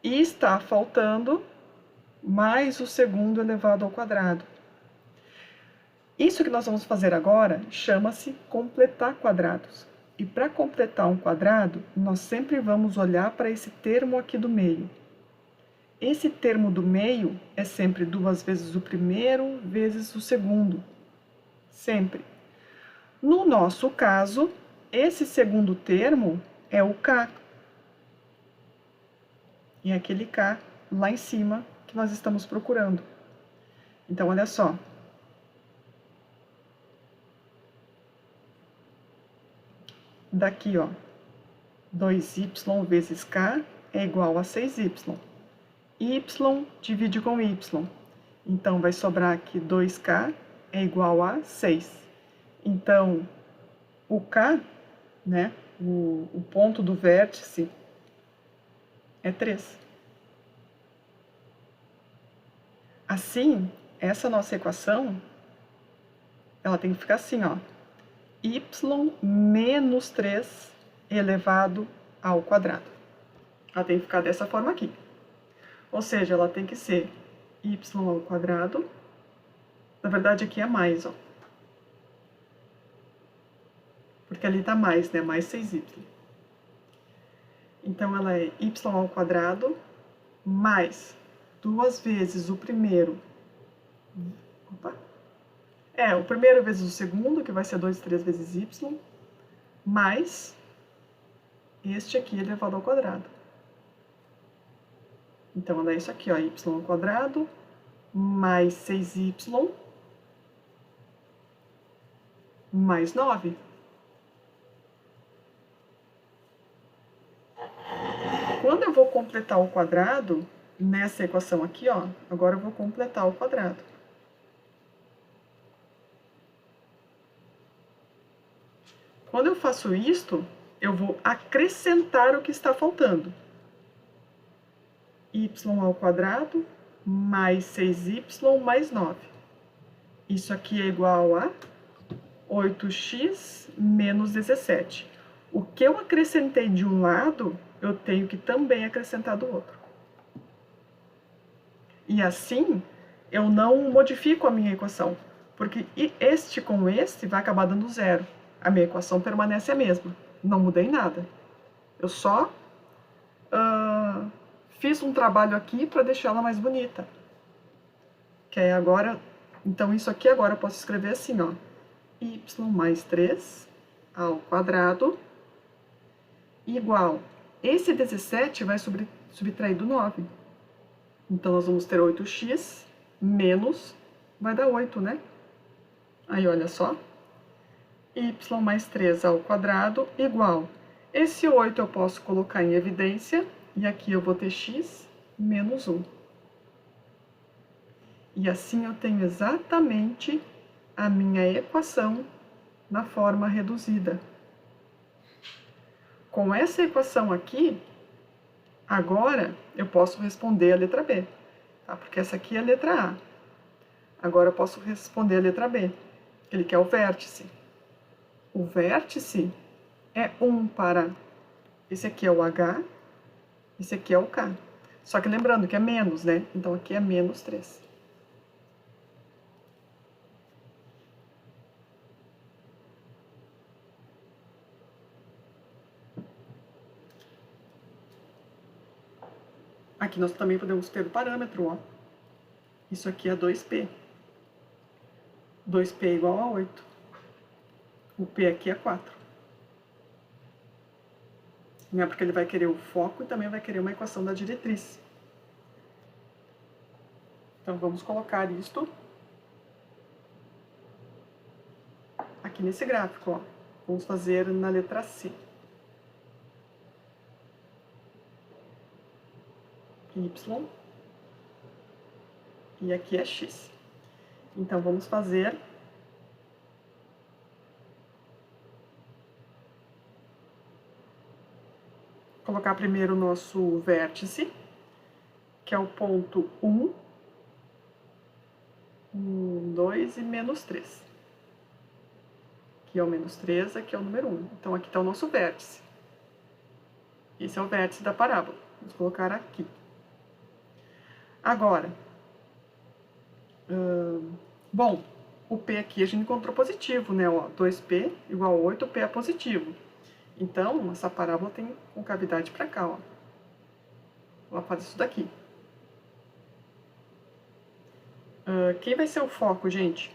E está faltando mais o segundo elevado ao quadrado. Isso que nós vamos fazer agora chama-se completar quadrados. E para completar um quadrado, nós sempre vamos olhar para esse termo aqui do meio. Esse termo do meio é sempre 2 vezes o primeiro vezes o segundo. Sempre. No nosso caso, esse segundo termo é o k. E é aquele k lá em cima que nós estamos procurando. Então, olha só. Daqui, ó, 2y vezes k é igual a 6y. Y divide com y. Então, vai sobrar aqui 2k é igual a 6. Então, o k, né, o ponto do vértice é 3. Assim, essa nossa equação, ela tem que ficar assim, ó. Y menos 3 elevado ao quadrado. Ela tem que ficar dessa forma aqui. Ou seja, ela tem que ser y ao quadrado. Na verdade, aqui é mais, ó. Porque ali tá mais, né? Mais 6y. Então, ela é y ao quadrado mais 2 vezes o primeiro. Opa! O primeiro vezes o segundo, que vai ser 2, 3 vezes y, mais este aqui elevado ao quadrado. Então, ela é isso aqui, ó, y ao quadrado, mais 6y, mais 9. Quando eu vou completar o quadrado, nessa equação aqui, ó, agora eu vou completar o quadrado. Quando eu faço isto, eu vou acrescentar o que está faltando. Y ao quadrado mais 6y mais 9. Isso aqui é igual a 8x menos 17. O que eu acrescentei de um lado, eu tenho que também acrescentar do outro. E assim, eu não modifico a minha equação, porque este com este vai acabar dando zero. A minha equação permanece a mesma, não mudei nada. Eu só fiz um trabalho aqui para deixá-la mais bonita. Que é agora, então isso aqui agora eu posso escrever assim, ó. Y mais 3 ao quadrado igual. Esse 17 vai subtrair do 9. Então, nós vamos ter 8x menos, vai dar 8, né? Aí, olha só. Y mais 3 ao quadrado igual. Esse 8 eu posso colocar em evidência, e aqui eu vou ter x menos 1. E assim eu tenho exatamente a minha equação na forma reduzida. Com essa equação aqui, agora eu posso responder a letra B, tá? Porque essa aqui é a letra A. Agora eu posso responder a letra B. Ele quer o vértice. O vértice é 1 para... Esse aqui é o H, esse aqui é o K. Só que lembrando que é menos, né? Então aqui é menos 3. Aqui nós também podemos ter o parâmetro, ó. Isso aqui é 2P. 2P é igual a 8. O P aqui é 4. Né? Porque ele vai querer o foco e também vai querer uma equação da diretriz. Então, vamos colocar isto aqui nesse gráfico, ó. Vamos fazer na letra C. Y. E aqui é X. Então, vamos fazer... Colocar primeiro o nosso vértice, que é o ponto 1, 2 e menos 3. Aqui é o menos 3, aqui é o número 1. Então, aqui está o nosso vértice. Esse é o vértice da parábola. Vamos colocar aqui. Agora, bom, o P aqui a gente encontrou positivo, né? Ó, 2P igual a 8, o P é positivo. Então, essa parábola tem concavidade para cá, ó. Ela faz isso daqui. Quem vai ser o foco, gente?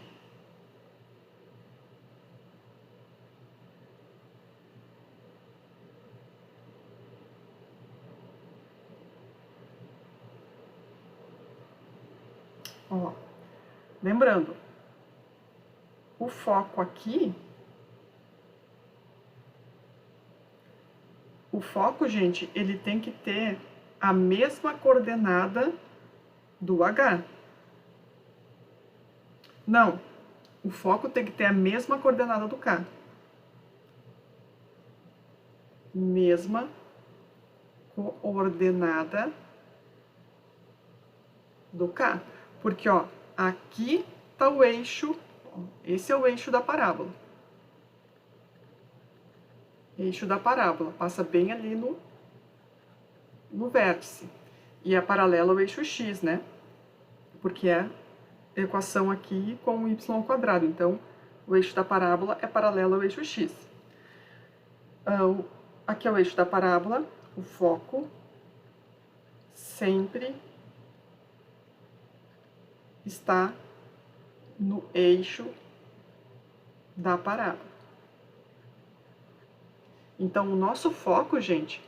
Ó, lembrando, o foco aqui... O foco, gente, ele tem que ter a mesma coordenada do H. Não, o foco tem que ter a mesma coordenada do K. Mesma coordenada do K. Porque, ó, aqui tá o eixo, esse é o eixo da parábola. Eixo da parábola, passa bem ali no vértice. E é paralelo ao eixo x, né? Porque é equação aqui com o y². Então, o eixo da parábola é paralelo ao eixo x. Aqui é o eixo da parábola, o foco sempre está no eixo da parábola. Então, o nosso foco, gente,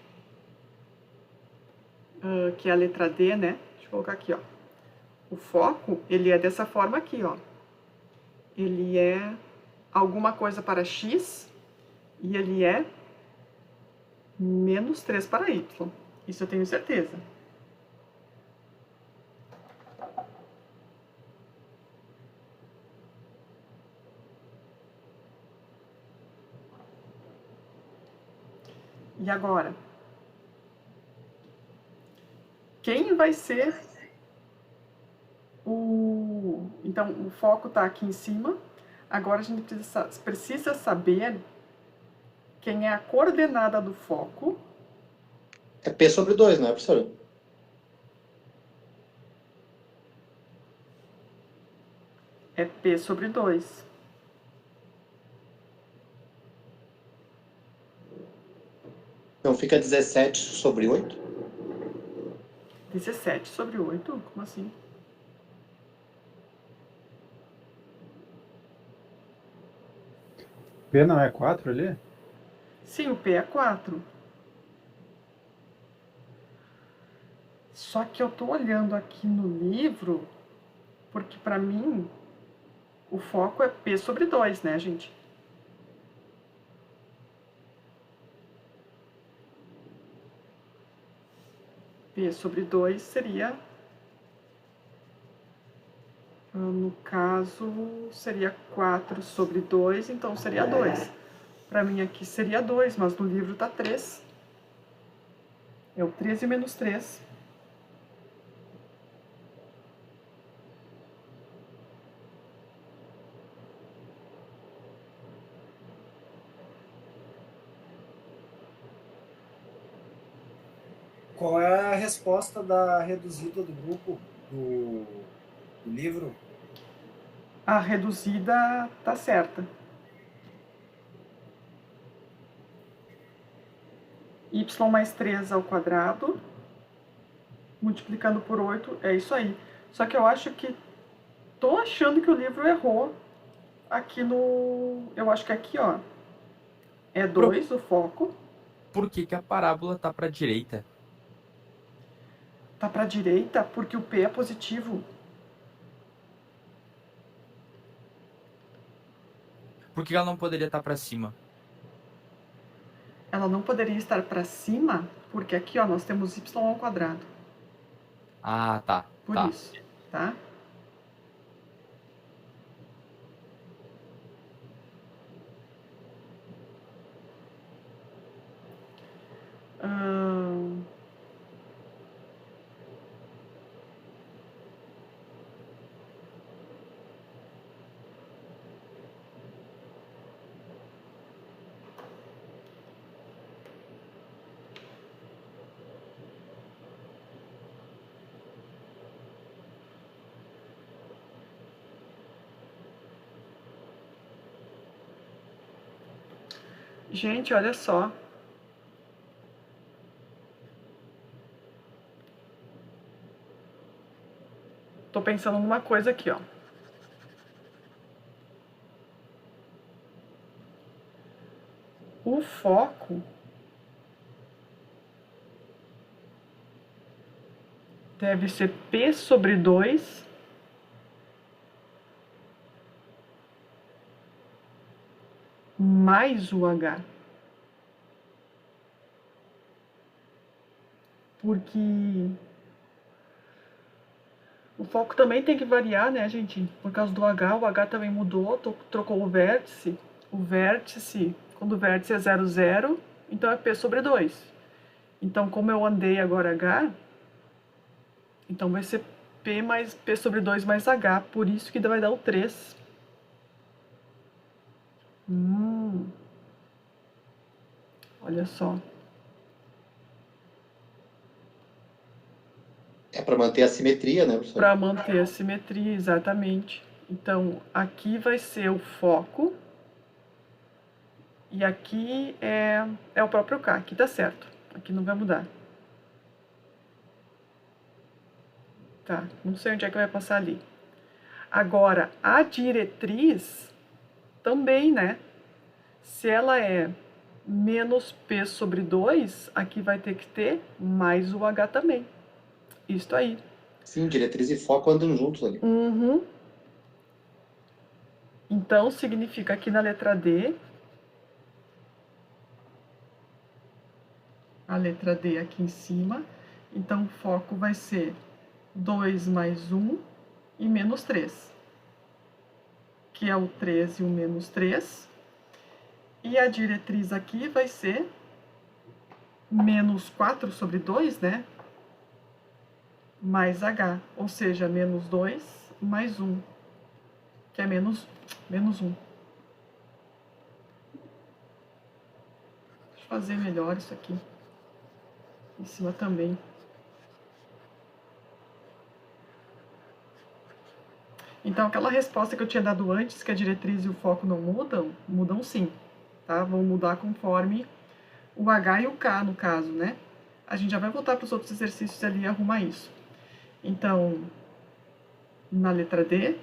que é a letra D, né? Deixa eu colocar aqui, ó. O foco, ele é dessa forma aqui, ó. Ele é alguma coisa para x e ele é menos 3 para y. Isso eu tenho certeza. E agora? Quem vai ser o... Então, o foco está aqui em cima. Agora, a gente precisa saber quem é a coordenada do foco. É P sobre 2, não é, professor? É P sobre 2. Então fica 17 sobre 8? 17 sobre 8? Como assim? P não é 4 ali? Sim, o P é 4. Só que eu tô olhando aqui no livro, porque para mim o foco é P sobre 2, né, gente? P sobre 2 seria, no caso, seria 4 sobre 2, então seria 2. Para mim aqui seria 2, mas no livro tá 3. É o 13 menos 3. qual é a resposta da reduzida do grupo do livro? A reduzida tá certa. Y mais 3 ao quadrado, multiplicando por 8, é isso aí. Só que eu acho que... Tô achando que o livro errou aqui no... Eu acho que aqui, ó, é 2 o foco. Por que que a parábola tá pra direita? Tá pra direita porque o P é positivo. Por que ela não poderia estar pra cima? Ela não poderia estar pra cima porque aqui, ó, nós temos y ao quadrado. Ah, tá. Por Tá. isso, tá? Ahn, Gente, olha só. Tô pensando numa coisa aqui, ó. O foco deve ser P sobre 2 mais o H. Porque o foco também tem que variar, né, gente? Por causa do H, o H também mudou, trocou o vértice. O vértice, quando o vértice é 0, 0, então é P sobre 2. Então, como eu andei agora H, então vai ser P mais P sobre 2 mais H, por isso que vai dar o 3. Olha só. É para manter a simetria, né, professor? Para manter a simetria, exatamente. Então, aqui vai ser o foco. E aqui é o próprio K. Aqui tá certo. Aqui não vai mudar. Tá, não sei onde é que vai passar ali. Agora, a diretriz também, né? Se ela é menos P sobre 2, aqui vai ter que ter mais o H também. Isso aí. Sim, diretriz e foco andam juntos ali. Uhum. Então, significa aqui na letra D, a letra D aqui em cima, então o foco vai ser 2 mais 1 e menos 3, que é o 3 e o menos 3. E a diretriz aqui vai ser menos 4 sobre 2, né? Mais H, ou seja, menos 2 mais 1, que é menos 1. Deixa eu fazer melhor isso aqui. Em cima também. Então, aquela resposta que eu tinha dado antes, que a diretriz e o foco não mudam, mudam sim, tá? Vão mudar conforme o H e o K, no caso, né? A gente já vai voltar para os outros exercícios ali e arrumar isso. Então, na letra D,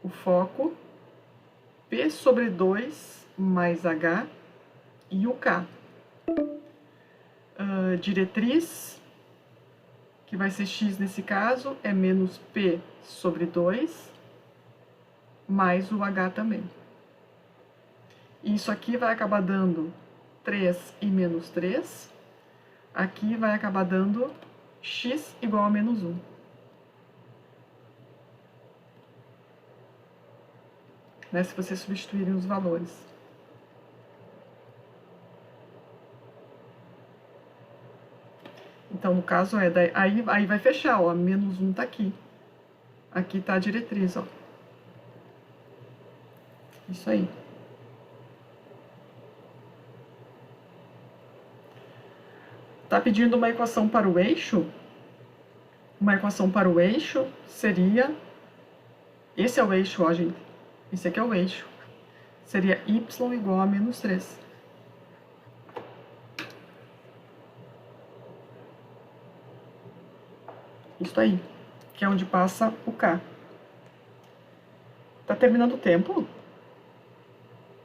o foco, P sobre 2 mais H e o K. Diretriz, que vai ser X nesse caso, é menos P sobre 2 mais o H também. Isso aqui vai acabar dando 3 e menos 3. Aqui vai acabar dando x igual a menos 1. Né, se vocês substituírem os valores. Então, no caso, aí vai fechar, ó, menos 1 tá aqui. Aqui tá a diretriz, ó. Isso aí. tá pedindo uma equação para o eixo. Uma equação para o eixo seria... Esse é o eixo, ó, gente. Esse aqui é o eixo. Seria y igual a menos 3. Isso aí. Que é onde passa o K. Tá terminando o tempo?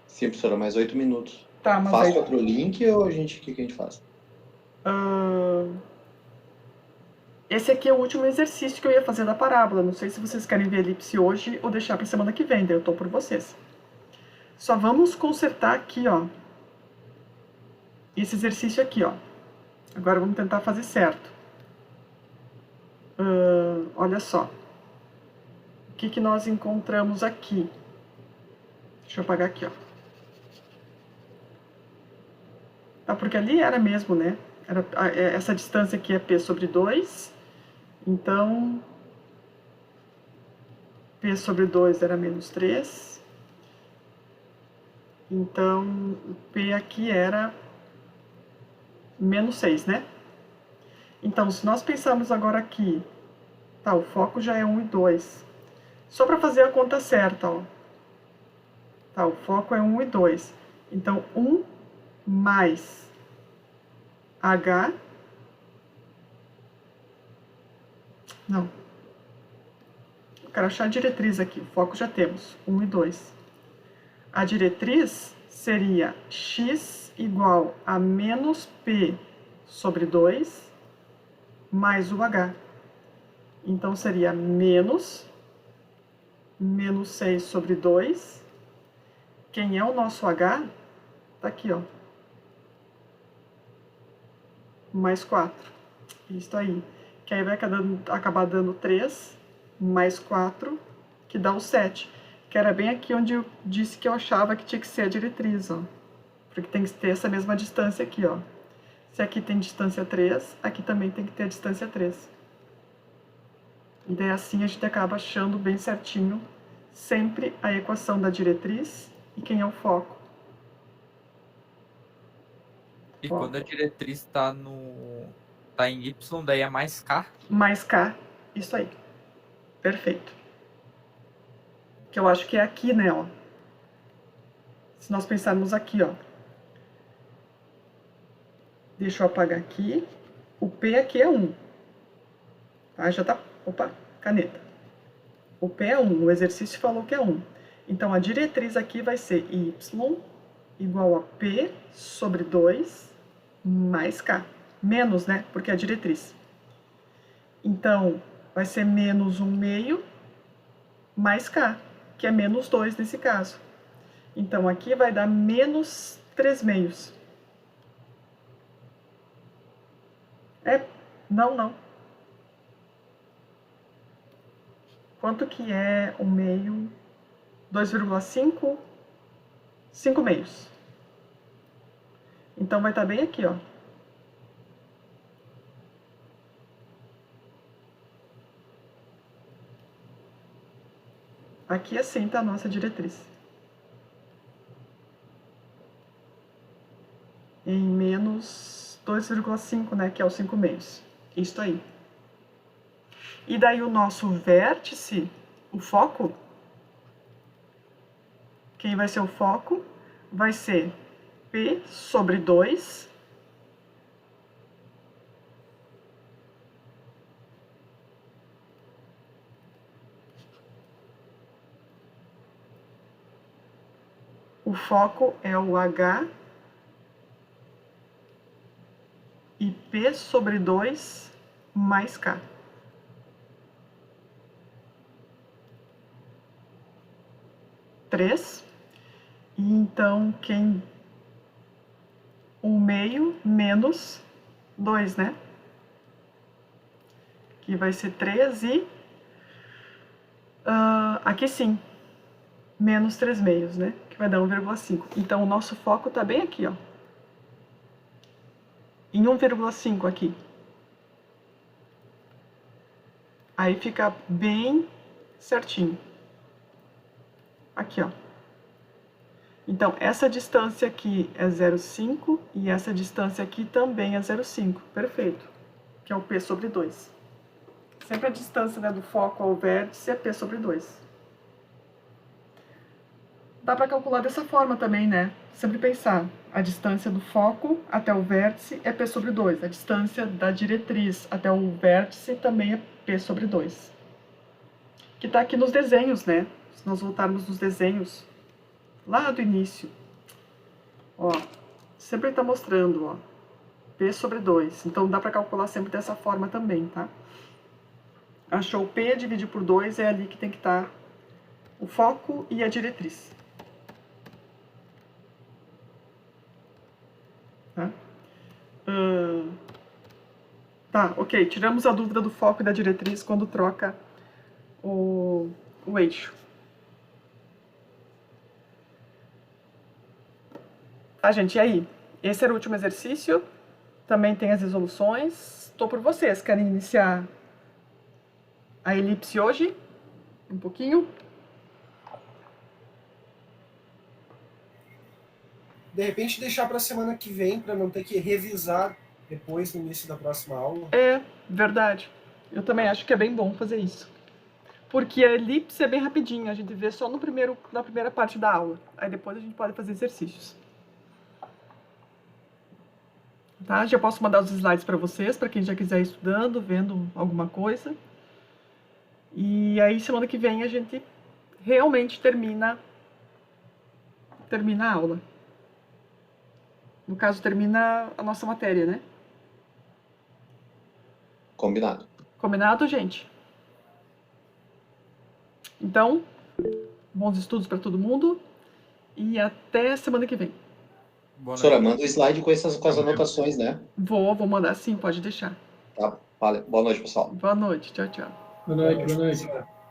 Sim, professora, mais 8 minutos. Tá, mas Faz aí... outro link ou o que a gente faz? Esse aqui é o último exercício que eu ia fazer da parábola. Não sei se vocês querem ver elipse hoje ou deixar para semana que vem, daí eu tô por vocês. Só vamos consertar aqui, ó. Esse exercício aqui, ó. Agora vamos tentar fazer certo. Olha só. O que que nós encontramos aqui? Deixa eu apagar aqui, ó. Tá, porque ali era mesmo, né? Essa distância aqui é P sobre 2. Então, P sobre 2 era menos 3. Então, o P aqui era menos 6, né? Então, se nós pensarmos agora aqui, tá, o foco já é 1 e 2. Só para fazer a conta certa, ó. Tá, o foco é 1 e 2. Então, 1 mais H... Não. Eu quero achar a diretriz aqui. O foco já temos, 1 e 2. A diretriz seria x igual a menos P sobre 2 mais o H. Então, seria menos 6 sobre 2. Quem é o nosso H? Tá aqui, ó. Mais 4. Isso aí. Que aí vai acabar dando 3 mais 4, que dá o 7. Que era bem aqui onde eu disse que eu achava que tinha que ser a diretriz, ó. Porque tem que ter essa mesma distância aqui, ó. Se aqui tem distância 3, aqui também tem que ter a distância 3. E daí assim a gente acaba achando bem certinho sempre a equação da diretriz e quem é o foco. E quando a diretriz tá em Y, daí é mais K? Mais K, isso aí. Perfeito. Que eu acho que é aqui, né, ó. Se nós pensarmos aqui, ó. Deixa eu apagar aqui. O P aqui é 1. Tá? Já tá... Opa, caneta. O P é 1. O exercício falou que é 1. Então, a diretriz aqui vai ser Y igual a P sobre 2 mais K. Menos, né? Porque é a diretriz. Então, vai ser menos 1 meio mais K, que é menos 2 nesse caso. Então, aqui vai dar menos 3 meios. Não. Quanto que é 1 meio? 2,5? 5 meios. Então, vai estar bem aqui, ó. Aqui assim tá a nossa diretriz. Em menos 2,5, né, que é os 5 meios. Isso aí. E daí o nosso vértice, o foco, quem vai ser o foco? Vai ser P sobre 2 o foco é o H e P sobre 2 mais K. Três. E então, quem... 1 meio menos 2, né? Que vai ser 3 e... aqui sim, menos 3 meios, né? Que vai dar 1,5. Então, o nosso foco tá bem aqui, ó. Em 1,5 aqui. Aí fica bem certinho. Aqui, ó. Então, essa distância aqui é 0,5 e essa distância aqui também é 0,5. Perfeito. Que é o P sobre 2. Sempre a distância, né, do foco ao vértice é P sobre 2. Dá para calcular dessa forma também, né? Sempre pensar, a distância do foco até o vértice é P sobre 2. A distância da diretriz até o vértice também é P sobre 2. Que está aqui nos desenhos, né? Se nós voltarmos nos desenhos lá do início, ó, sempre está mostrando, ó, P sobre 2. Então, dá para calcular sempre dessa forma também, tá? Achou P, dividir por 2, é ali que tem que estar o foco e a diretriz. Tá? Tá, ok. Tiramos a dúvida do foco e da diretriz quando troca o eixo. Tá, gente? E aí? Esse era o último exercício. Também tem as resoluções. Estou por vocês. Querem iniciar a elipse hoje? Um pouquinho? De repente deixar para a semana que vem, para não ter que revisar depois no início da próxima aula. É, verdade. Eu também acho que é bem bom fazer isso. Porque a elipse é bem rapidinho, a gente vê só na primeira parte da aula. Aí depois a gente pode fazer exercícios. Tá? Já posso mandar os slides para vocês, para quem já quiser ir estudando, vendo alguma coisa. E aí semana que vem a gente realmente termina a aula. No caso, termina a nossa matéria, né? Combinado. Combinado, gente? Então, bons estudos para todo mundo e até semana que vem. Professora, manda o slide com as anotações, né? Vou mandar sim, pode deixar. Tá, vale. Boa noite, pessoal. Boa noite, tchau, tchau. Boa noite, boa noite. Professora.